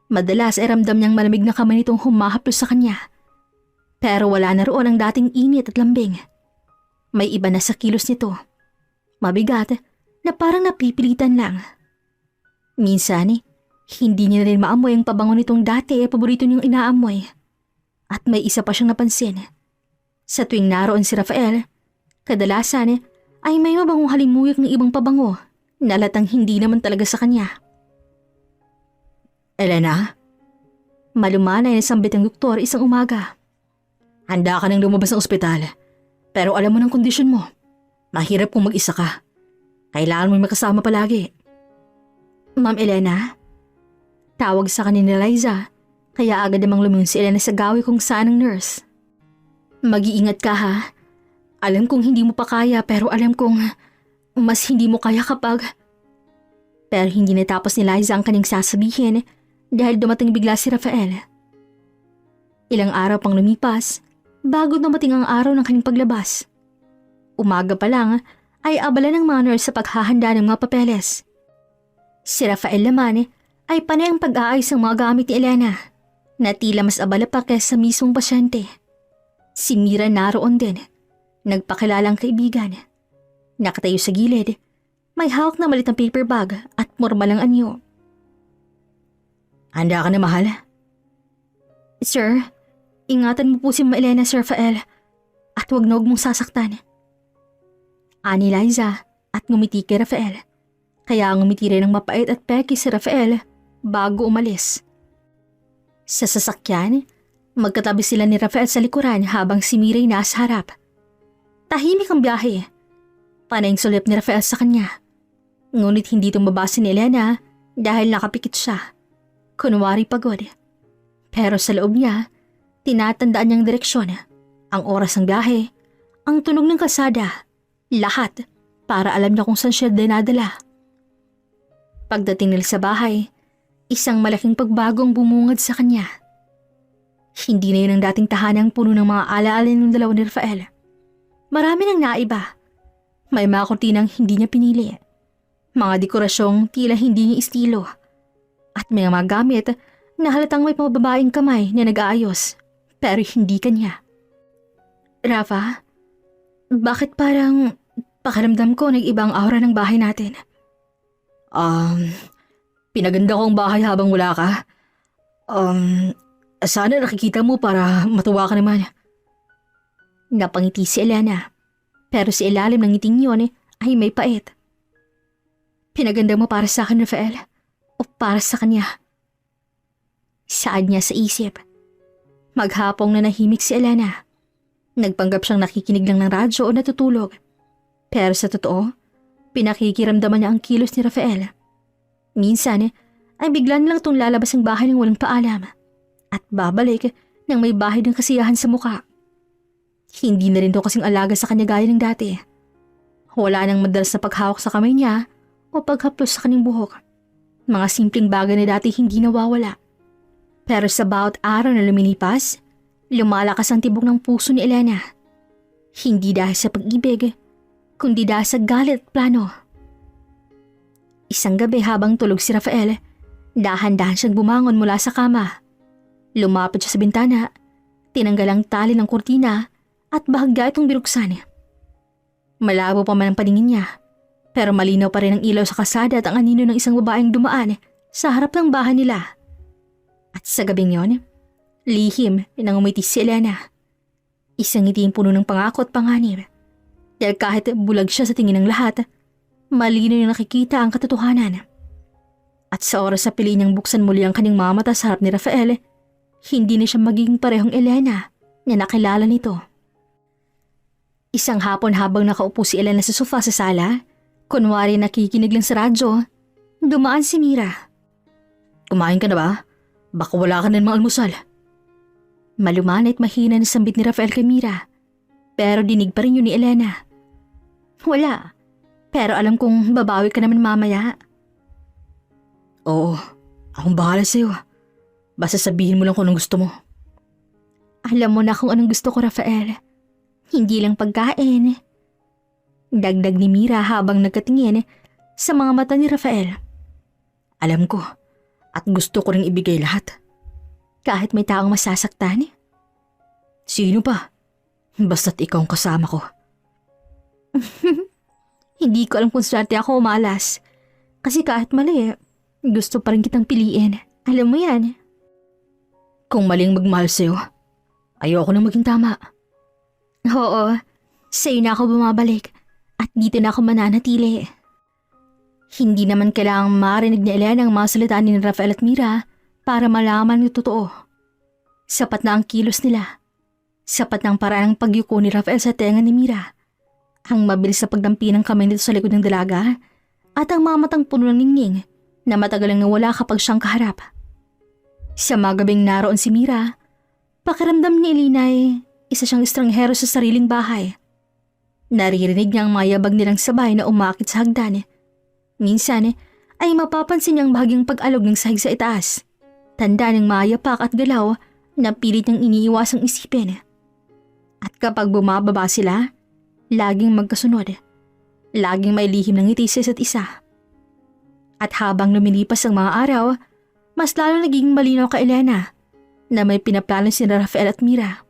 Madalas ay ramdam niyang malamig na kamay nitong humahaplos sa kanya. Pero wala na roon ang dating init at lambing. May iba na sa kilos nito. Mabigat na parang napipilitan lang. Minsan, hindi niya rin maamoy ang pabango nitong dati ay paborito niyang inaamoy. At may isa pa siyang napansin. Sa tuwing naroon si Rafael, kadalasan ay may mabangong halimuyak ng ibang pabango na latang hindi naman talaga sa kanya. Elena? Malumanay na sambit ng doktor isang umaga. Handa ka nang lumabas ng ospital. Pero alam mo ng kondisyon mo. Mahirap kung mag-isa ka. Kailangan mo makasama palagi. Ma'am Elena? Tawag sa kanina ni Liza, kaya agad namang lumingon si Elena sa gawi kung saan ang nurse. Mag-iingat ka ha. Alam kong hindi mo pa kaya pero alam kong mas hindi mo kaya kapag... Pero hindi natapos ni Liza ang kanyang sasabihin dahil dumating bigla si Rafael. Ilang araw pang lumipas bago dumating ang araw ng kanyang paglabas. Umaga pa lang ay abala ng mga nurse sa paghahanda ng mga papeles. Si Rafael naman ay panay ang pag-aayos ng mga gamit ni Elena na tila mas abala pa kaysa mismong pasyente. Si Mira naroon din, nagpakilalang kaibigan. Nakatayo sa gilid, may hawak na maliit na paper bag at mormalang anyo. Handa ka na, mahal? Sir, ingatan mo po si Elena, Sir Rafael, at huwag na huwag mong sasaktan. Ani Liza at ngumiti kay Rafael. Kaya ngumiti rin ng mapait at peki si Rafael bago umalis. Sa sasakyan, magkatabi sila ni Rafael sa likuran habang si Mira ay nasa harap. Tahimik ang biyahe. Panay ang sulip ni Rafael sa kanya. Ngunit hindi itong mabasa ni Elena dahil nakapikit siya. Kunwari pagod. Pero sa loob niya, tinatandaan niyang direksyon, ang oras ng biyahe, ang tunog ng kalsada, lahat para alam niya kung saan siya dinadala. Pagdating nila sa bahay, isang malaking pagbagong bumungad sa kanya. Hindi na yun ang dating tahanang puno ng mga alaala ng dalawa ni Rafael. Marami nang naiba. May mga kurtinang hindi niya pinili. Mga dekorasyong tila hindi niya estilo. At may mga gamit na halatang may pamababaeng kamay na nag-aayos pero hindi kanya. Rafa, bakit parang pakiramdam ko nag-ibang aura ng bahay natin? Pinaganda ko ang bahay habang wala ka. Sana nakikita mo para matuwa ka naman. Napangiti si Elena, pero si ilalim ng ngiting yun ay may pait. Pinaganda mo para sa akin, Rafael, o para sa kanya? Saad niya sa isip. Maghapong na nahimik si Elena. Nagpanggap siyang nakikinig lang ng radyo o natutulog. Pero sa totoo, pinakikiramdaman niya ang kilos ni Rafael. Minsan ay bigla nilang itong lalabas ang bahay ng walang paalam at babalik nang may bahay ng kasiyahan sa muka. Hindi na rin ito kasing alaga sa kanya gaya ng dati. Wala nang madalas na paghawak sa kamay niya o paghaplos sa kanyang buhok. Mga simpleng bagay na dati hindi nawawala. Pero sa bawat araw na lumilipas, lumalakas ang tibok ng puso ni Elena. Hindi dahil sa pag-ibig, kundi dahil sa galit at plano. Isang gabi habang tulog si Rafael, dahan-dahan siyang bumangon mula sa kama. Lumapit siya sa bintana, tinanggal ang tali ng kurtina at bahagya itong binuksan. Malabo pa man ang paningin niya, pero malinaw pa rin ang ilaw sa kalsada at ang anino ng isang babaeng dumaan sa harap ng bahay nila. At sa gabing yon, lihim nang umiti si Elena. Isang ngiting puno ng pangako at panganib. Dahil kahit bulag siya sa tingin ng lahat, malinaw na nakikita ang katotohanan. At sa oras sa pili niyang buksan muli ang kanyang mga mata sa harap ni Rafael, hindi na siya magiging parehong Elena na nakilala nito. Isang hapon habang nakaupo si Elena sa sofa sa sala, kunwari nakikinig lang sa radyo, dumaan si Mira. Kumain ka na ba? Baka wala ka na ng mga almusal. Maluman at mahina na sambit ni Rafael kay Mira, pero dinig pa rin yun ni Elena. Wala, pero alam kong babawi ka naman mamaya. Oo, akong bahala sa'yo. Basta sabihin mo lang kung anong gusto mo. Alam mo na kung anong gusto ko, Rafael. Hindi lang pagkain. Dagdag ni Mira habang nagkatingin sa mga mata ni Rafael. Alam ko, at gusto ko rin ibigay lahat. Kahit may taong masasaktan? Sino pa? Basta't ikaw ang kasama ko. Hindi ko alam kung swerte ako o malas. Kasi kahit mali, gusto pa rin kitang piliin. Alam mo yan. Kung maling magmahal sa'yo, ayoko nang maging tama. Oo, sa'yo na ako bumabalik at dito na ako mananatili. Hindi naman kailangang marinig ni Elena ang mga salita ni Rafael at Mira para malaman ng totoo. Sapat na ang kilos nila. Sapat na ang paraan ng pagyuko ni Rafael sa tenga ni Mira. Ang mabilis sa pagdampi ng kamay nito sa likod ng dalaga at ang mga matang puno ng ningning na matagal ang nawala kapag siyang kaharap. Sa mga gabing naroon si Mira, pakiramdam ni Elena ay isa siyang estranghero sa sariling bahay. Naririnig niya ang mayabag nilang sabay na umakit sa hagdan. Minsan ay mapapansin niyang bahagyang pag-alog ng sahig sa itaas. Tanda ng mayapak at galaw na pilit niyang iniiwasang isipin. At kapag bumababa sila, laging magkasunod. Laging may lihim ng ngiti sa isa't isa. At habang lumilipas ang mga araw, mas lalo naging malinaw kay Elena na may pinaplano si Rafael at Mira.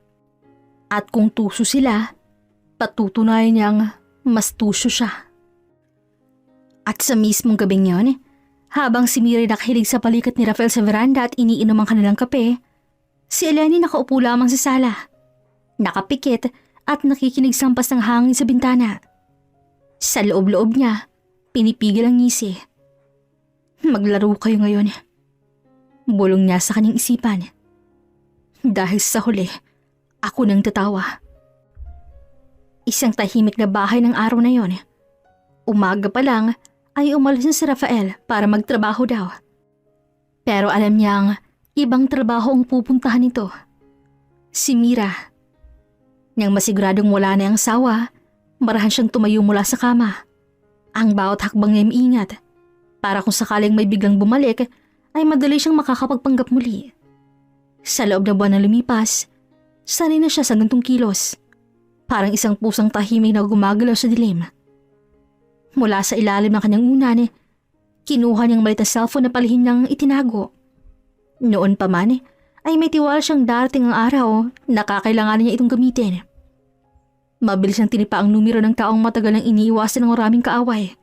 At kung tuso sila, patutunayan niyang mas tuso siya. At sa mismong gabing yon, habang si Mira nakahilig sa palikat ni Rafael sa veranda at iniinom ang kanilang kape, si Eleni nakaupo lamang sa sala. Nakapikit at nakikinig sa hampas ng hangin sa bintana. Sa loob-loob niya, pinipigil ang ngisi. Maglaro kayo ngayon. Bulong niya sa kanyang isipan. Dahil sa huli, ako nang tatawa. Isang tahimik na bahay ng araw na yon. Umaga pa lang ay umalis na si Rafael para magtrabaho daw. Pero alam niyang ibang trabaho ang pupuntahan nito. Si Mira. Nang masiguradong wala na ang sawa, marahan siyang tumayo mula sa kama. Ang bawat hakbang niya ingat para kung sakaling may biglang bumalik ay madali siyang makakapagpanggap muli. Sa loob na buwan na lumipas, sanay na siya sa gantong kilos. Parang isang pusang tahimik na gumagalaw sa dilim. Mula sa ilalim ng kanyang unan, kinuha niyang maliit na cellphone na palihim niyang itinago. Noon pa man, ay may tiwala siyang darating ang araw na kakailanganin niya itong gamitin. Mabilis niyang tinipa ang numero ng taong matagal nang iniiwasan ng maraming kaaway.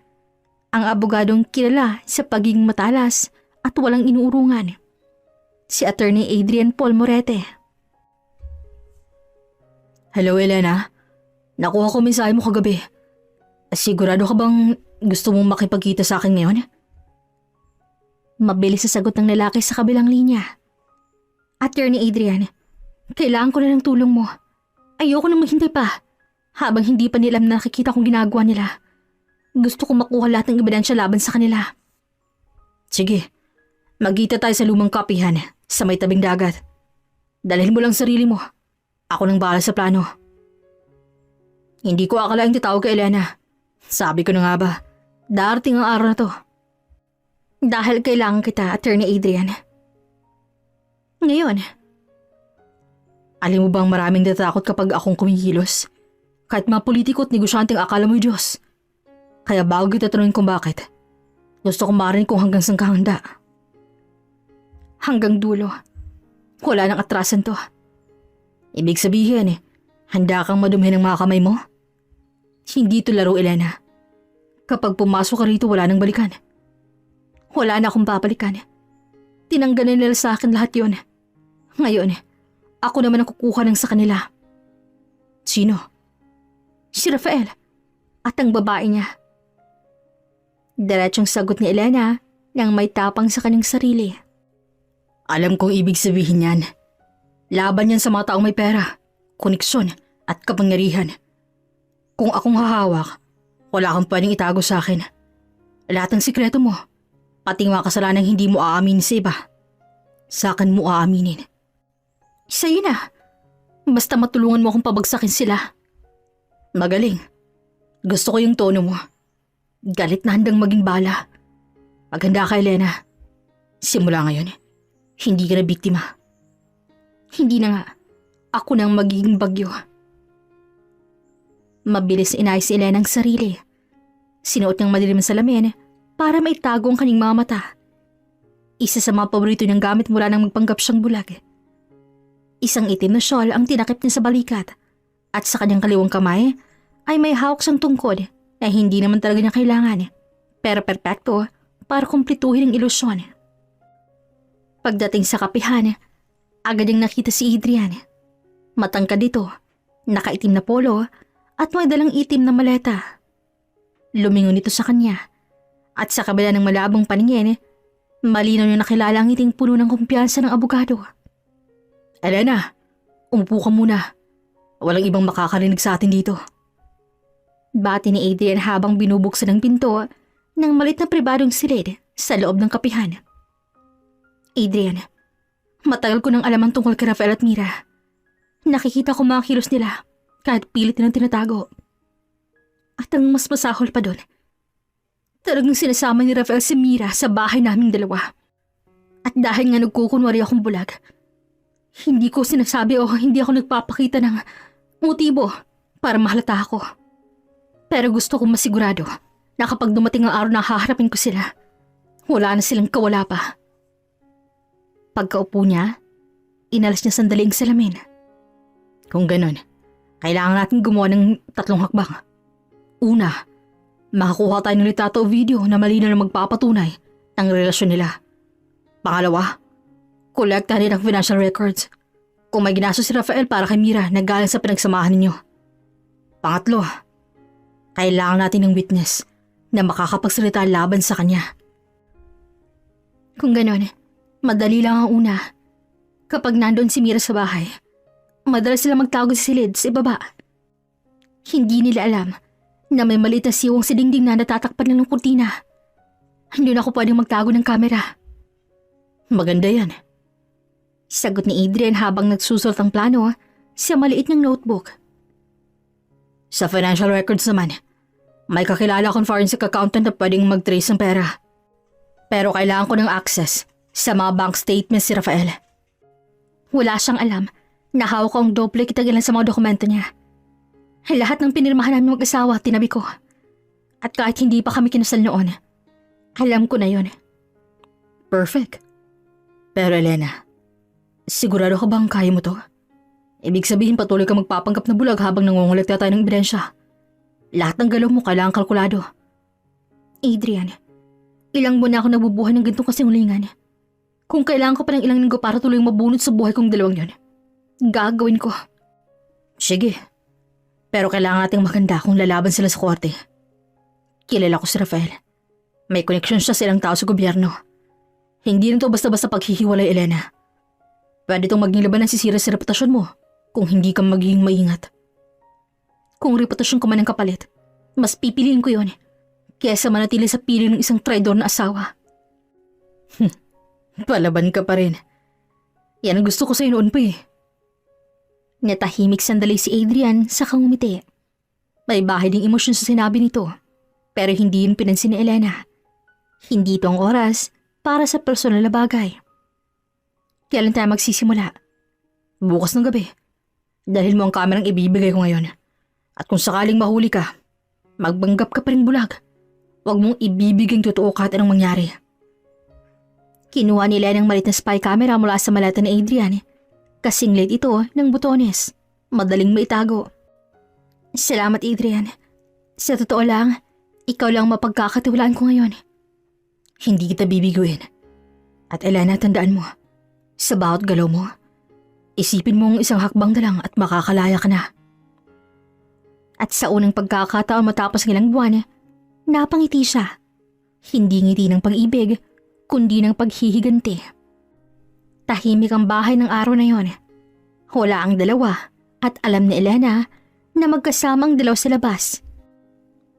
Ang abogadong kilala sa pagiging matalas at walang inuurungan. Si Attorney Adrian Paul Morete. Hello, Elena. Nakuha ko mensahe mo kagabi. Sigurado ka bang gusto mong makipagkita sa akin ngayon? Mabilis sa sagot ng lalaki sa kabilang linya. Attorney Adrian, kailangan ko na ng tulong mo. Ayoko na maghintay pa. Habang hindi pa nila nakikita kong ginagawa nila. Gusto kong makuha lahat ng ebidensya laban sa kanila. Sige, magkita tayo sa lumang kapihan sa may tabing dagat. Dalhin mo lang sarili mo. Ako nang bahala sa plano. Hindi ko akalaing tatawag kay Elena. Sabi ko na nga ba, darating ang araw na to. Dahil kailangan kita, Attorney Adrian. Ngayon, alam mo bang maraming natatakot kapag akong kumikilos? Kahit mga politiko at negosyanteng akala mo'y Diyos. Kaya bago kita tanungin kung bakit, gusto kong marinig kung hanggang saan ka handa. Hanggang dulo. Wala nang atrasan to. Ibig sabihin handa kang madumhin ng mga kamay mo? Hindi ito laro, Elena. Kapag pumasok ka rito, wala nang balikan. Wala na akong babalikan. Tinanggal nila sa akin lahat yon. Ngayon, ako naman ang kukuha ng sa kanila. Sino? Si Rafael at ang babae niya. Diretsong sagot ni Elena nang may tapang sa kanyang sarili. Alam kong ibig sabihin yan. Laban yan sa mga taong may pera, koneksyon at kapangyarihan. Kung akong hahawak, wala kang pwedeng itago sa akin. Lahat ng sikreto mo, pati mga kasalanang hindi mo aaminin sa iba, sa akin mo aaminin. Sa'yo na. Basta matulungan mo akong pabagsakin sila. Magaling. Gusto ko yung tono mo. Galit na handang maging bala. Maghanda ka, Elena. Simula ngayon, hindi ka na biktima. Hindi na nga. Ako nang magiging bagyo. Mabilis inayos si Elena ang sarili. Sinuot niyang madilim na salamin para maitago ang kanyang mga mata. Isa sa mga paborito niyang gamit mula nang magpanggap siyang bulag. Isang itim na shawl ang tinakip niya sa balikat at sa kanyang kaliwang kamay ay may hawak siyang tungkod na hindi naman talaga niya kailangan pero perpekto para kumplituhin ang ilusyon. Pagdating sa kapihan, agad niyang nakita si Adrian. Matangkad dito, nakaitim na polo at may dalang itim na maleta. Lumingon ito sa kanya at sa kabila ng malabong paningin, malinaw niya nakilala ang ngiting puno ng kumpiyansa ng abogado. Elena, umupo ka muna. Walang ibang makakarinig sa atin dito. Bati ni Adrian habang binubuksan ang pinto ng malit na pribadong silid sa loob ng kapihan. Adrian, matagal ko nang alaman tungkol kay Rafael at Mira. Nakikita ko mga kilos nila kahit pilit nilang tinatago. At ang mas masahol pa doon, talagang sinasama ni Rafael si Mira sa bahay naming dalawa. At dahil nga nagkukunwari akong bulag, hindi ko sinasabi o hindi ako nagpapakita ng motibo para mahalata ako. Pero gusto kong masigurado na kapag dumating ang araw na haharapin ko sila, wala na silang kawala pa. Pagkaupo niya, inalas niya sandali ang salamin. Kung ganon, kailangan natin gumawa ng 3 hakbang. Una, makakuha tayo ng litrato o video na malinaw na magpapatunay ng relasyon nila. Pangalawa, kolektahin ang financial records kung may ginastos si Rafael para kay Mira na galing sa pinagsamahan ninyo. Pangatlo, kailangan natin ng witness na makakapagsalita laban sa kanya. Kung ganon, madali lang ang una. Kapag nandoon si Mira sa bahay, madalas sila magtago sa silid sa ibaba. Hindi nila alam na may maliit na siwang sa dingding na natatakpan lang ng kurtina. Hindi na ako pwedeng magtago ng kamera. Maganda yan. Sagot ni Adrian habang nagsusulat ang plano sa maliit ng notebook. Sa financial records naman, may kakilala akong forensic accountant na pwedeng mag-trace ng pera. Pero kailangan ko ng access sa mga bank statements si Rafael. Wala siyang alam na hawak ko ang duplicate ng ilan sa mga dokumento niya. Lahat ng pinirmahan namin mag-asawa, tinabi ko. At kahit hindi pa kami kinasal noon, alam ko na yon. Perfect. Pero Elena, sigurado ka bang kaya mo to? Ibig sabihin patuloy ka magpapanggap na bulag habang nangungulekta tayo ng ebidensya. Lahat ng galaw mo kailangan kalkulado. Adrian, ilang buwan na ako nabubuhay ng ganitong kasingulingan. Kung kailangan ko pa ng ilang linggo para tuloy mabunot sa buhay kong dalawang yon, gagawin ko. Sige. Pero kailangan nating maganda kung lalaban sila sa korte. Kilala ko si Rafael. May koneksyon siya sa ilang tao sa gobyerno. Hindi rin to basta-basta paghihiwalay, Elena. Pwede itong maging laban ng sisira sa reputasyon mo kung hindi ka magiging maingat. Kung reputasyon ko man ang kapalit, mas pipiliin ko yon kaysa manatili sa pili ng isang traidor na asawa. Palaban ka pa rin. Yan ang gusto ko sa'yo noon pa eh. Natahimik sandali si Adrian sa kangumiti. May bahay ding emosyon sa sinabi nito, pero hindi yun pinansin ni Elena. Hindi ito ang oras para sa personal na bagay. Kailan tayo magsisimula? Bukas ng gabi. Dahil mo ang kamerang ibibigay ko ngayon. At kung sakaling mahuli ka, magbanggap ka pa rin bulag. Huwag mong ibibigay ang totoo kahit anong mangyari. Kinuha ni Elena ang maliit na spy camera mula sa maleta ni Adrian. Kasing liit ito ng butones. Madaling maitago. Salamat, Adrian. Sa totoo lang, ikaw lang mapagkakatiwalaan ko ngayon. Hindi kita bibiguin. At Elena, tandaan mo, sa bawat galaw mo, isipin mong isang hakbang na lang at makakalaya ka na. At sa unang pagkakataon matapos ng ilang buwan, napangiti siya. Hindi ngiti ng pag-ibig, kundi ng paghihiganti. Tahimik ang bahay ng araw na yon. Wala ang dalawa at alam ni Elena na magkasamang dalaw sa labas.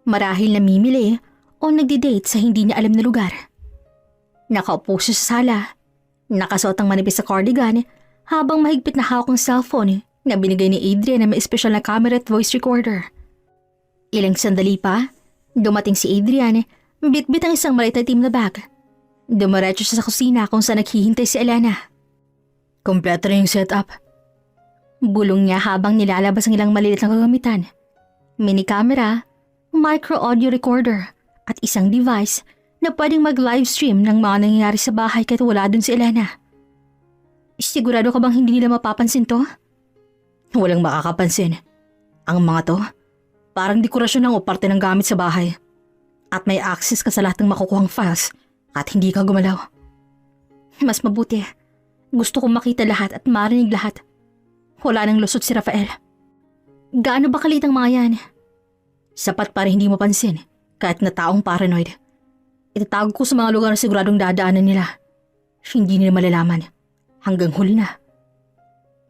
Marahil namimili o nagdi-date sa hindi niya alam na lugar. Nakaupo siya sa sala, nakasuot ang manipis sa cardigan habang mahigpit na hawak ang cellphone na binigay ni Adrian na may espesyal na camera at voice recorder. Ilang sandali pa, dumating si Adrian, bitbit ang isang maliit na team na bag. Dumiretso siya sa kusina kung saan naghihintay si Elena. Kompleto na yung setup. Bulong niya habang nilalabas ang ilang maliit na kagamitan. Mini camera, micro audio recorder, at isang device na pwedeng mag-livestream ng mga nangyayari sa bahay kahit wala dun si Elena. Sigurado ka bang hindi nila mapapansin to? Walang makakapansin. Ang mga to, parang dekorasyon lang o parte ng gamit sa bahay. At may access ka sa lahat ng makukuhang files at hindi ka gumalaw. Mas mabuti. Gusto kong makita lahat at marinig lahat. Wala nang lusot si Rafael. Gaano ba kalit ang mga yan? Sapat para hindi mapansin kahit na taong paranoid. Itatago ko sa mga lugar na siguradong dadaanan nila. Hindi nila malalaman. Hanggang huli na.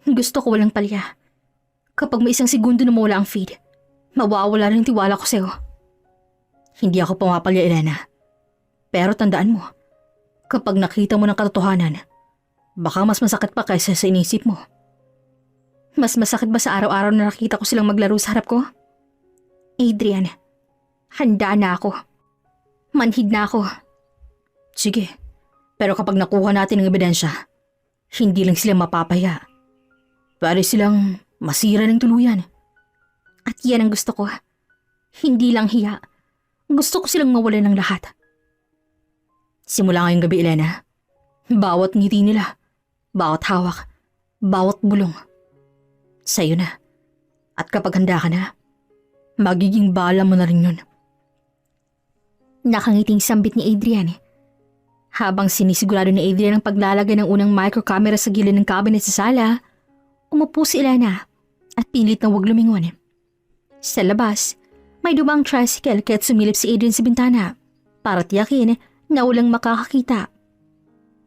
Gusto ko walang palya. Kapag may isang segundo na mawala ang feed, mawawala rin tiwala ko sa'yo. Hindi ako pumapalya, Elena. Pero tandaan mo, kapag nakita mo ng katotohanan, baka mas masakit pa kaysa sa inisip mo. Mas masakit ba sa araw-araw na nakita ko silang maglaro sa harap ko? Adrian, handa na ako. Manhid na ako. Sige, pero kapag nakuha natin ang ebidensya, hindi lang sila mapapaya. Pwede silang masira ng tuluyan. At yan ang gusto ko. Hindi lang hiya. Gusto ko silang mawala ng lahat. Simula ngayong gabi, Elena, bawat ngiti nila, bawat hawak, bawat bulong, sa'yo na. At kapag handa ka na, magiging bala mo na rin yun. Nakangiting sambit ni Adrian. Habang sinisigurado ni Adrian ang paglalagay ng unang microcamera sa gilid ng cabinet sa sala, umupo si Elena at pinilit na huwag lumingon. Sa labas, may dumang tricycle kaya't sumilip si Adrian sa bintana para tiyakin na walang makakakita.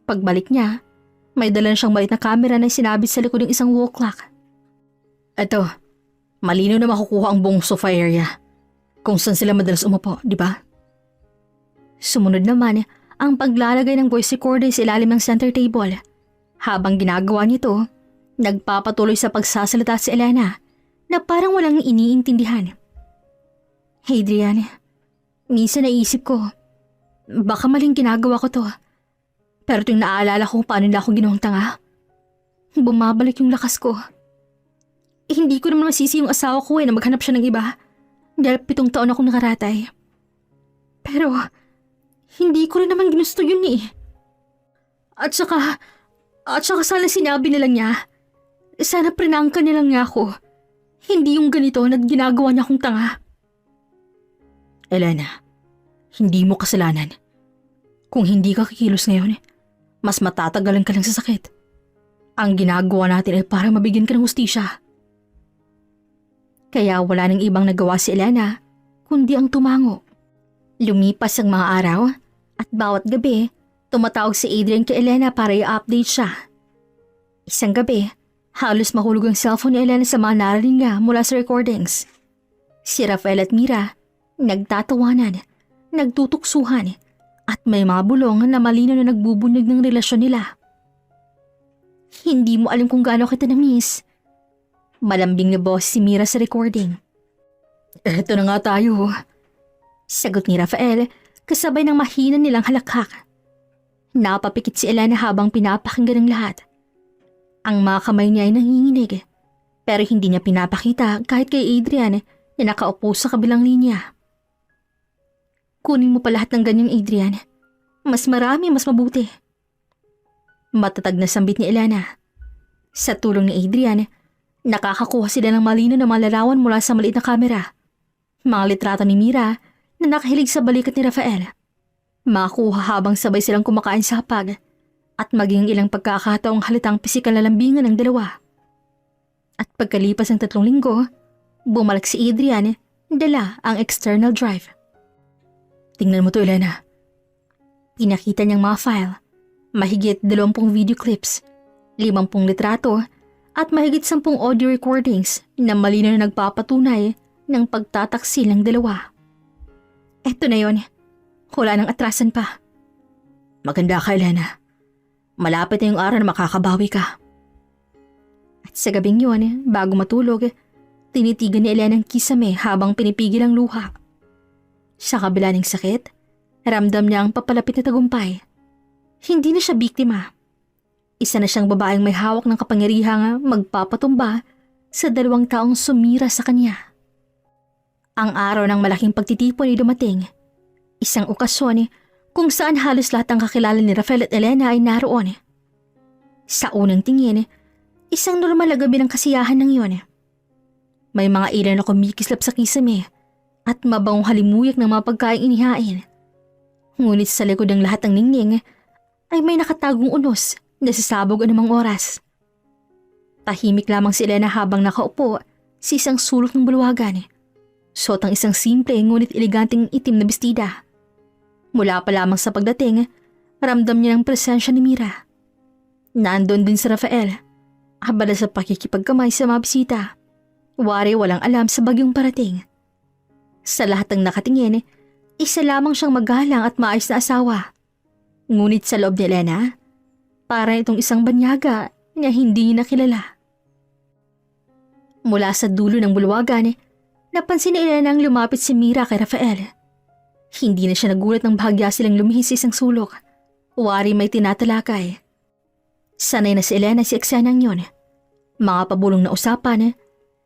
Pagbalik niya, may dala siyang maliit na camera na sinabit sa likod ng isang wall clock. Eto, malinaw na makukuha ang buong sofa area kung saan sila madalas umupo, di ba? Sumunod naman ang paglalagay ng voice recorder sa ilalim ng center table. Habang ginagawa nito, nagpapatuloy sa pagsasalita si Elena na parang walang iniintindihan. Adrian, minsan naisip ko, baka maling ginagawa ko to. Pero tuwing naalala ko kung paano na ako ginawang tanga, bumabalik yung lakas ko. Hindi ko naman masisi yung asawa ko na maghanap siya ng iba dahil 7 taon akong nakaratay. Pero, hindi ko rin naman ginusto yun eh. At saka sana sinabi na lang niya, sana pranangka na lang niya ako. Hindi yung ganito na ginagawa niya akong tanga. Elena, hindi mo kasalanan. Kung hindi ka kikilos ngayon, mas matatagalan ka lang sa sakit. Ang ginagawa natin ay para mabigyan ka ng hustisya. Kaya wala nang ibang nagawa si Elena, kundi ang tumango. Lumipas ang mga araw at bawat gabi, tumatawag si Adrian kay Elena para i-update siya. Isang gabi, halos mahulog ang cellphone ni Elena sa mga narinig niya mula sa recordings. Si Rafael at Mira, nagtatawanan, nagtutuksuhan, at may mga bulong na malinaw na nagbubunyag ng relasyon nila. Hindi mo alam kung gaano kita na-miss. Malambing na boss si Mira sa recording. Eto na nga tayo. Sagot ni Rafael kasabay ng mahina nilang halakhak. Napapikit si Elena habang pinapakinggan ng lahat. Ang mga kamay niya ay nanginginig, pero hindi niya pinapakita kahit kay Adrian na nakaupo sa kabilang linya. Kunin mo pa lahat ng ganyan, Adrian. Mas marami, mas mabuti. Matatag na sambit ni Elena. Sa tulong ni Adrian, nakakakuha sila ng malino na mga larawan mula sa maliit na kamera. Mga litrato ni Mira na nakahilig sa balikat ni Rafael. Makakuha habang sabay silang kumakain sa hapag at maging ilang pagkakataong halitang pisikal na lambingan ng dalawa. At pagkalipas ng 3 linggo, bumalik si Adrian, dala ang external drive. Tingnan mo to, Elena. Pinakita niyang mga file, mahigit 20 video clips, 50 litrato, at mahigit 10 audio recordings na malinaw na nagpapatunay ng pagtataksil ng dalawa. Eto na yon. Wala nang atrasan pa. Maganda ka, Elena. Malapit na yung araw na makakabawi ka. At sa gabing yun, bago matulog, tinitigan ni Elena ang kisame habang pinipigil ang luha. Sa kabila ng sakit, ramdam niya ang papalapit na tagumpay. Hindi na siya biktima. Isa na siyang babaeng may hawak ng kapangyarihang magpapatumba sa 2 taong sumira sa kanya. Ang araw ng malaking pagtitipon ay dumating. Isang okasyon kung saan halos lahat ng kakilala ni Rafael at Elena ay naroon. Sa unang tingin, isang normal na gabi ng kasiyahan ng iyon. May mga ilaw na kumikislap sa kisame at mabangong halimuyak ng mga pagkaing inihain. Ngunit sa likod ng lahat ng ningning ay may nakatagong unos na sasabog anumang oras. Tahimik lamang si Elena habang nakaupo sa isang sulok ng bulwagan. Suot ang isang simple ngunit eleganteng itim na bestida. Mula pa lamang sa pagdating, ramdam niya ang presensya ni Mira. Nandun din si Rafael, abala sa pakikipagkamay sa mga bisita. Wari walang alam sa bagyong parating. Sa lahat ng nakatingin, isa lamang siyang magalang at maayos na asawa. Ngunit sa loob ni Elena, para itong isang banyaga na hindi niya nakilala. Mula sa dulo ng bulwagan, napansin ni Elena ang lumapit si Mira kay Rafael. Hindi na siya nagulat nang bahagya silang lumihis sa isang sulok. Wari may tinatalakay. Sanay na si Elena si eksenang yun. Mga pabulong na usapan,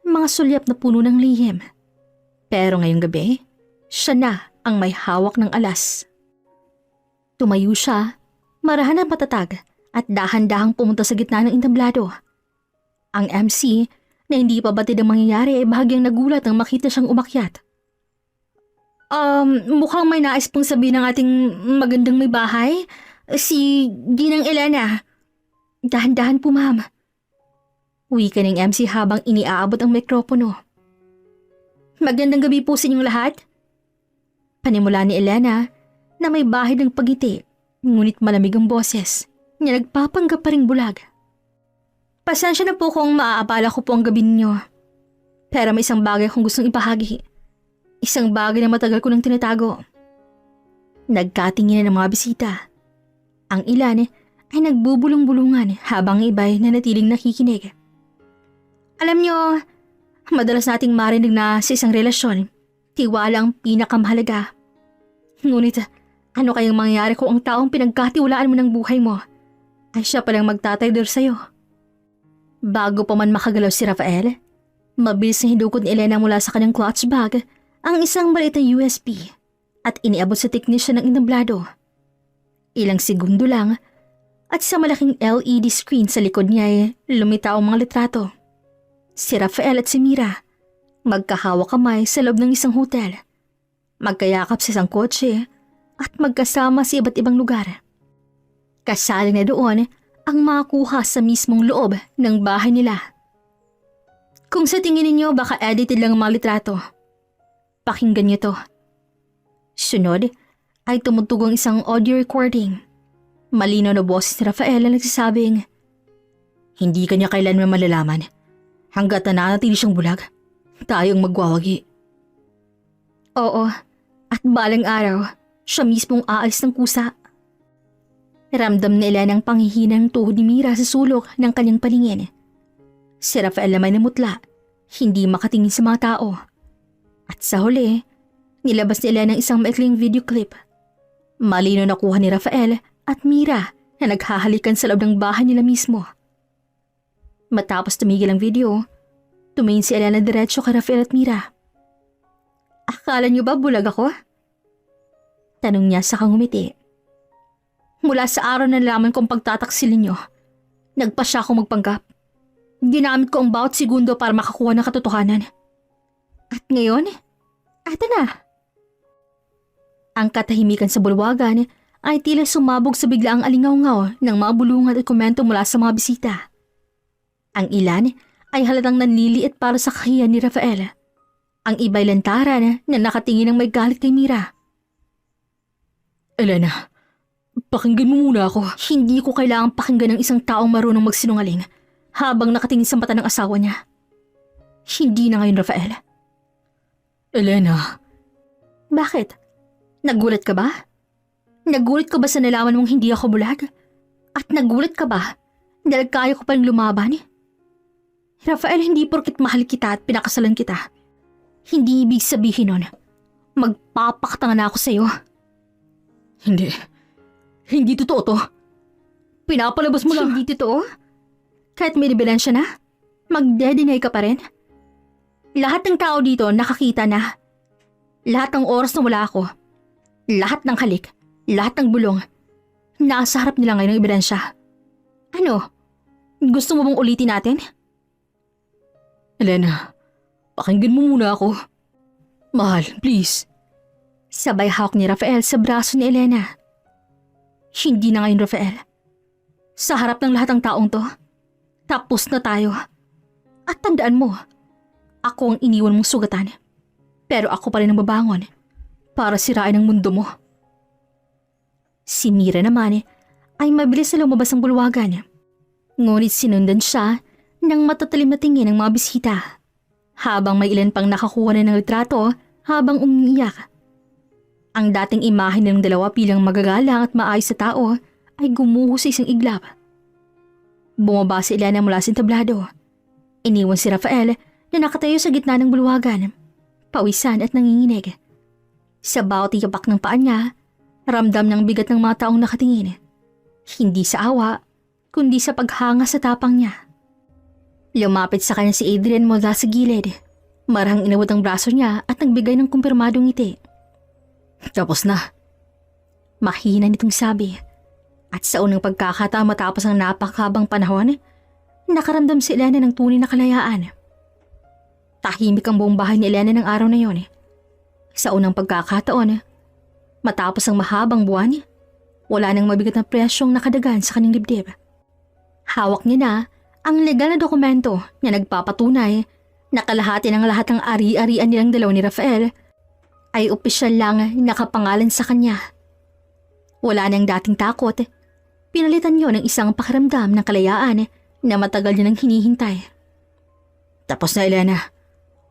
mga sulyap na puno ng lihim. Pero ngayong gabi, siya na ang may hawak ng alas. Tumayo siya, marahan at matatag at dahan-dahang pumunta sa gitna ng entablado. Ang MC na hindi pa batid ang mangyayari ay bahagyang nagulat nang makita siyang umakyat. Mukhang may nais pong sabihin ng ating magandang may bahay. Si Ginang Elena. Dahan-dahan po, ma'am. Wika ng MC habang iniaabot ang mikropono. Magandang gabi po sa inyong lahat. Panimula ni Elena na may bahid ng pagiti, ngunit malamig ang boses niya nagpapanggap pa ring bulag. Pasensya na po kung maaabala ko po ang gabi ninyo. Pero may isang bagay akong gustong ipahagi. Isang bagay na matagal ko nang tinatago. Nagkatinginan ng mga bisita. Ang ilan ay nagbubulong-bulungan habang iba'y nanatiling nakikinig. Alam nyo, madalas nating marinig na sa isang relasyon, tiwala ang pinakamahalaga. Ngunit ano kayang mangyayari kung ang taong pinagkatiwalaan mo ng buhay mo ay siya palang magtataydor sa'yo? Bago pa man makagalaw si Rafael, mabilis na hindukot ni Elena mula sa kanyang clutch bag ang isang maliit na USB at iniabot sa teknisyan ng entablado. Ilang segundo lang at sa malaking LED screen sa likod niya ay lumitaw ang mga litrato. Si Rafael at si Mira, magkahawak kamay sa loob ng isang hotel, magkayakap sa isang kotse at magkasama sa iba't ibang lugar. Kasali na doon ang makuha sa mismong loob ng bahay nila. Kung sa tingin ninyo baka edited lang ang mga litrato, pakinggan niyo to. Sunod ay tumutugong isang audio recording. Malinaw na boses ni Rafael na nagsasabing, "Hindi kanya kailanman malalaman. Hanggat nananatili siyang bulag, tayong magwawagi." Oo, at balang araw, siya mismong aalis ng kusa. Ramdam ni Elena ang panghihinang tuhod ni Mira sa sulok ng kanyang paningin. Si Rafael naman namutla, hindi makatingin sa mga tao. At sa huli, nilabas ni Elena ang isang maikling video clip. Malino na kuha ni Rafael at Mira na naghahalikan sa loob ng bahay nila mismo. Matapos tumigil ang video, tumingin si Elena diretso kay Rafael at Mira. Akala niyo ba bulag ako? Tanong niya sa ngumiti. Mula sa araw na nalaman kong pagtataksilin niyo, nagpa siya akong magpanggap. Ginamit ko ang bawat segundo para makakuha ng katotohanan. At ngayon, eto na. Ang katahimikan sa bulwagan ay tila sumabog sa biglaang alingaw-ngaw ng mga bulungan at komento mula sa mga bisita. Ang ilan ay halatang nanliliit para sa kahiyan ni Rafael. Ang iba'y lantaran na nakatingin ng may galit kay Mira. Elena, pakinggan mo muna ako. Hindi ko kailangang pakinggan ng isang taong marunong magsinungaling habang nakatingin sa mata ng asawa niya. Hindi na ngayon, Rafael. Elena. Bakit? Nagulat ka ba? Nagulat ka ba sa nalaman mong hindi ako bulag? At nagulat ka ba dahil kaya ko pa rin lumaban? Rafael, hindi porkit mahal kita at pinakasalan kita. Hindi ibig sabihin nun, magpapakatanga na ako sa'yo. Hindi. Hindi totoo to. Pinapalabas mo lang. Hindi totoo? Kahit may ebidensya na, magde-deny ka pa rin? Lahat ng tao dito nakakita na. Lahat ng oras na wala ako. Lahat ng halik. Lahat ng bulong. Nasa harap nila ngayon ng ebidensya. Ano? Gusto mo bang ulitin natin? Elena, pakinggan mo muna ako. Mahal, please. Sabay hawak ni Rafael sa braso ni Elena. Hindi na ngayon, Rafael. Sa harap ng lahat ng taong to, tapos na tayo. At tandaan mo, ako ang iniwan mong sugatan. Pero ako pa rin ang babangon para sirain ang mundo mo. Si Mira naman ay mabilis na lumabas ang bulwagan. Ngunit sinundan siya ng matatalim na tingin ng mga bisita. Habang may ilan pang nakakuha na ng litrato habang umiiyak. Ang dating imahe ng dalawa bilang magagalang at maayos sa tao ay gumuho sa isang iglap. Bumaba si Elena mula sa entablado. Iniwan si Rafael na nakatayo sa gitna ng bulwagan, pawisan at nanginginig. Sa bawat iyapak ng paan niya, ramdam ng bigat ng mga taong nakatingin. Hindi sa awa, kundi sa paghanga sa tapang niya. Lumapit sa kanya si Adrian mula sa gilid. Marahang inabot ang braso niya at nagbigay ng kumpirmadong ngiti. Tapos na. Mahina nitong sabi. At sa unang pagkakataon matapos ang napakabang panahon, nakaramdam si Elena ng tunay na kalayaan. Tahimik ang buong bahay ni Elena ng araw na yon. Sa unang pagkakataon, matapos ang mahabang buwan, wala nang mabigat na presyong nakadagan sa kanyang dibdib. Hawak niya na ang legal na dokumento na nagpapatunay na kalahati ng lahat ng ari-arian nilang dalawa ni Rafael ay opisyal lang nakapangalan sa kanya. Wala nang dating takot, pinalitan niyo ng isang pakiramdam ng kalayaan na matagal niya nang hinihintay. Tapos na, Elena.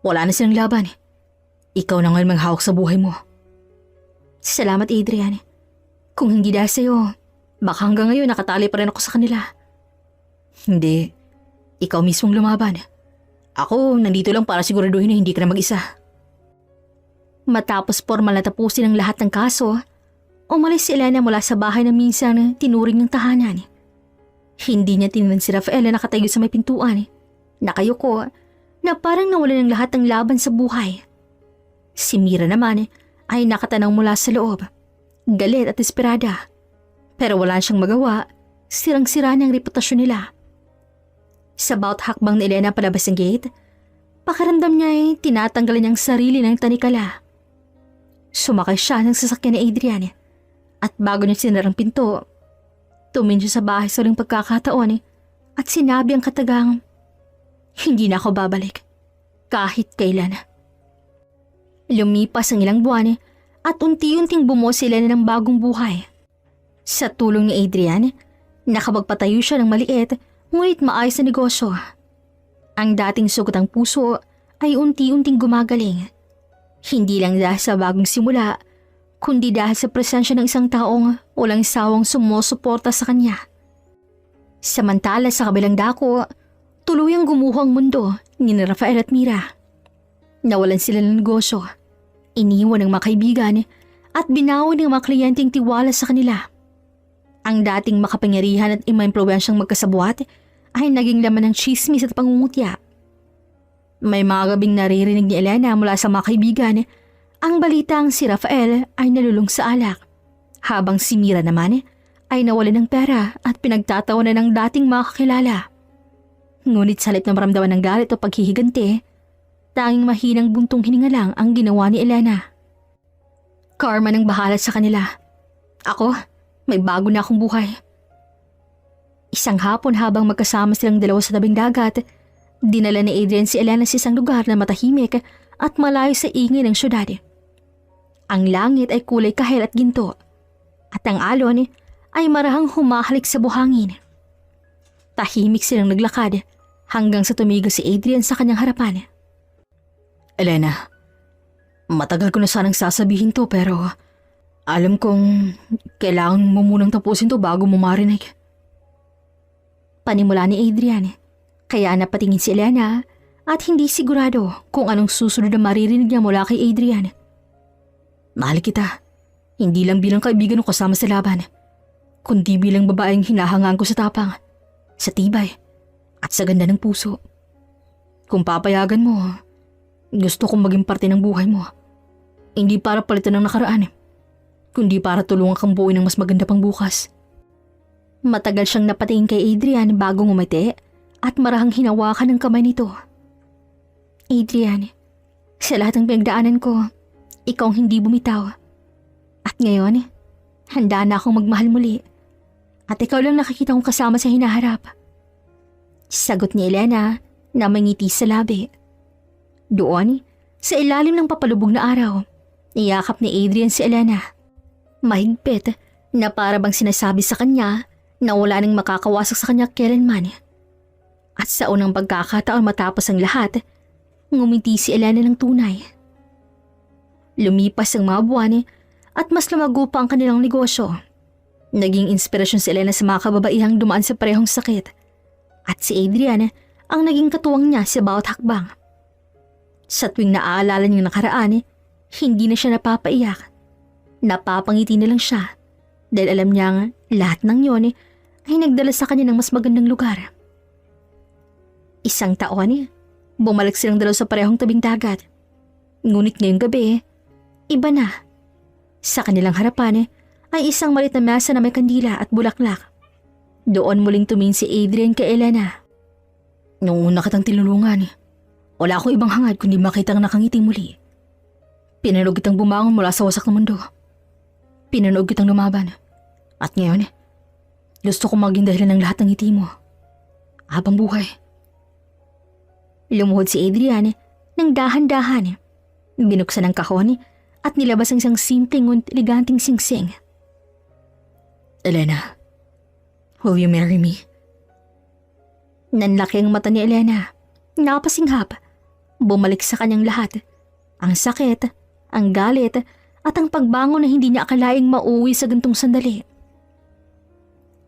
Wala na silang laban. Ikaw na ngayon manghawak sa buhay mo. Salamat, Adrian. Kung hindi dahil sa'yo, baka hanggang ngayon nakatali pa rin ako sa kanila. Hindi. Ikaw mismong lumaban. Ako, nandito lang para siguraduhin na hindi ka na mag-isa. Matapos formal na tapusin ang lahat ng kaso, umalis si Elena mula sa bahay na minsan tinuring ng tahanan. Hindi niya tinignan si Rafael na nakatayo sa may pintuan. Nakayuko na parang nawalan ng lahat ng laban sa buhay. Si Mira naman ay nakatanaw mula sa loob, galit at desperada. Pero wala siyang magawa, sirang-sira na ang reputasyon nila. Sa bawat hakbang ni Elena palabas ng gate, pakiramdam niya ay tinatanggalan niyang sarili ng tanikala. Sumakay siya ng sasakyan ni Adrian at bago niya sinarang pinto, tumingin siya sa bahay sa uling pagkakataon at sinabi ang katagang, "Hindi na ako babalik, kahit kailan." Lumipas ang ilang buwan at unti-unting bumuo sila ng bagong buhay. Sa tulong ni Adrian, nakapagpatayo siya ng maliit ngunit maayos na negosyo. Ang dating sugat ng puso ay unti-unting gumagaling. Hindi lang dahil sa bagong simula, kundi dahil sa presensya ng isang taong walang sawang sumusuporta sa kanya. Samantala sa kabilang dako, tuluyang gumuho ang mundo ni Rafael at Mira. Nawalan sila ng negosyo, iniwan ng mga kaibigan at binawi ng mga kliyenteng tiwala sa kanila. Ang dating makapangyarihan at impluwensyang magkasabwat ay naging laman ng chismis at pangungutya. May mga gabing naririnig ni Elena mula sa mga kaibigan ang balitang si Rafael ay nalulung sa alak, habang si Mira naman ay nawalan ng pera at pinagtatawanan ng dating mga kakilala. Ngunit sa halip na maramdaman ng galit o paghihiganti, tanging mahinang buntong hininga lang ang ginawa ni Elena. Karma nang bahala sa kanila. Ako, may bago na akong buhay. Isang hapon habang magkasama silang dalawa sa tabing dagat, dinala ni Adrian si Elena sa isang lugar na matahimik at malayo sa ingay ng syudad. Ang langit ay kulay kahel at ginto, at ang alon ay marahang humahalik sa buhangin. Tahimik silang naglakad hanggang sa tumigil si Adrian sa kanyang harapan. Elena, matagal ko na sanang sasabihin to pero alam kong kailangan mo munang tapusin to bago mo marinig. Panimula ni Adrian, kaya napatingin si Elena at hindi sigurado kung anong susunod na maririnig niya mula kay Adrian. Mahal kita, hindi lang bilang kaibigan o kasama sa laban, kundi bilang babaeng hinahangaan ko sa tapang, sa tibay, at sa ganda ng puso. Kung papayagan mo, gusto kong maging parte ng buhay mo. Hindi para palitan ng nakaraan, kundi para tulungan kang buuin ng mas maganda pang bukas. Matagal siyang napatingin kay Adrian bago ngumiti at marahang hinawakan ng kamay nito. Adrian, sa lahat ng pinagdaanan ko, ikaw ang hindi bumitaw. At ngayon, handa na akong magmahal muli. At ikaw lang nakikita kong kasama sa hinaharap. Sagot ni Elena na may ngiti sa labi. Doon, sa ilalim ng papalubog na araw, niyakap ni Adrian si Elena. Mahigpit na para bang sinasabi sa kanya na wala nang makakawasak sa kanya kailanman. At sa unang pagkakataon matapos ang lahat, ngumiti si Elena ng tunay. Lumipas ang mga buwan at mas lumago pa ang kanilang negosyo. Naging inspirasyon si Elena sa mga kababaihang dumaan sa parehong sakit. At si Adrian ang naging katuwang niya sa bawat hakbang. Sa tuwing naaalala niyang nakaraan, hindi na siya napapaiyak. Napapangiti na lang siya dahil alam niyang lahat ng yon ay nagdala sa kanya ng mas magandang lugar. Isang taon, bumalik silang dalaw sa parehong tabing dagat. Ngunit ngayong gabi, iba na. Sa kanilang harapan ay isang maliit na mesa na may kandila at bulaklak. Doon muling tumingin si Adrian kay Elena. Nung una kitang tinulungan, wala akong ibang hangad kundi makita ang nakangiti muli. Pinanood kitang bumangon mula sa wasak ng mundo. Pinanood kitang lumaban. At ngayon, gusto kong maging dahilan ng lahat ng ngiti mo. Habang buhay. Lumuhod si Adrian ng dahan-dahan. Binuksan ang kahon at nilabas ang isang simpleng ngunit eleganteng singsing. Elena, will you marry me? Nanlaki ang mata ni Elena. Napasinghap. Bumalik sa kanyang lahat. Ang sakit, ang galit, at ang pagbangon na hindi niya akalaing mauwi sa gantong sandali.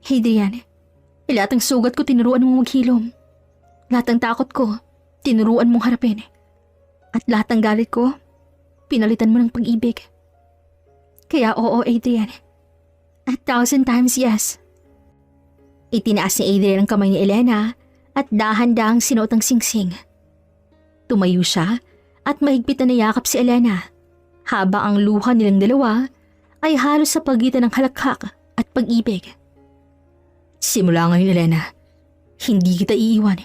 Adrian, lahat ng sugat ko tinuruan mong maghilom. Lahat ng takot ko, tinuruan mong harapin. At lahat ng galit ko, pinalitan mo ng pag-ibig. Kaya oo, Adrian. 1,000 times yes. Itinaas ni Adrian ang kamay ni Elena at dahan-dahang sinuot ang singsing. Tumayo siya at mahigpit na niyakap si Elena habang ang luha nilang dalawa ay halos sa pagitan ng halakhak at pag-ibig. Simula ngayon, Elena, hindi kita iiwan.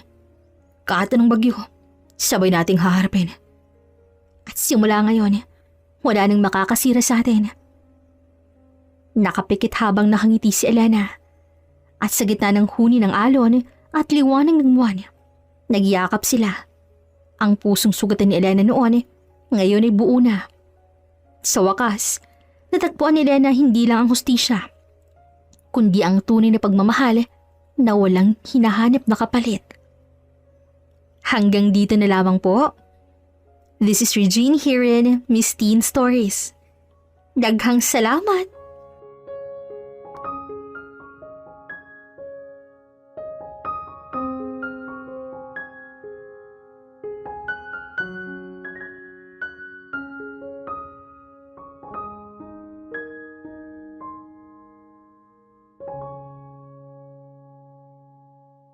Kahit anong bagyo, sabay nating haharapin. At simula ngayon, wala nang makakasira sa atin. Nakapikit habang nakangiti si Elena. At sa gitna ng huni ng alon at liwanag ng buwan, nagyakap sila. Ang pusong sugatan ni Elena noon, ngayon ay buo na. Sa wakas, natagpuan ni Elena hindi lang ang hustisya, kundi ang tunay na pagmamahal na walang hinahanap na kapalit. Hanggang dito na lamang po. This is Regine here in Miss Teen Stories. Daghang salamat!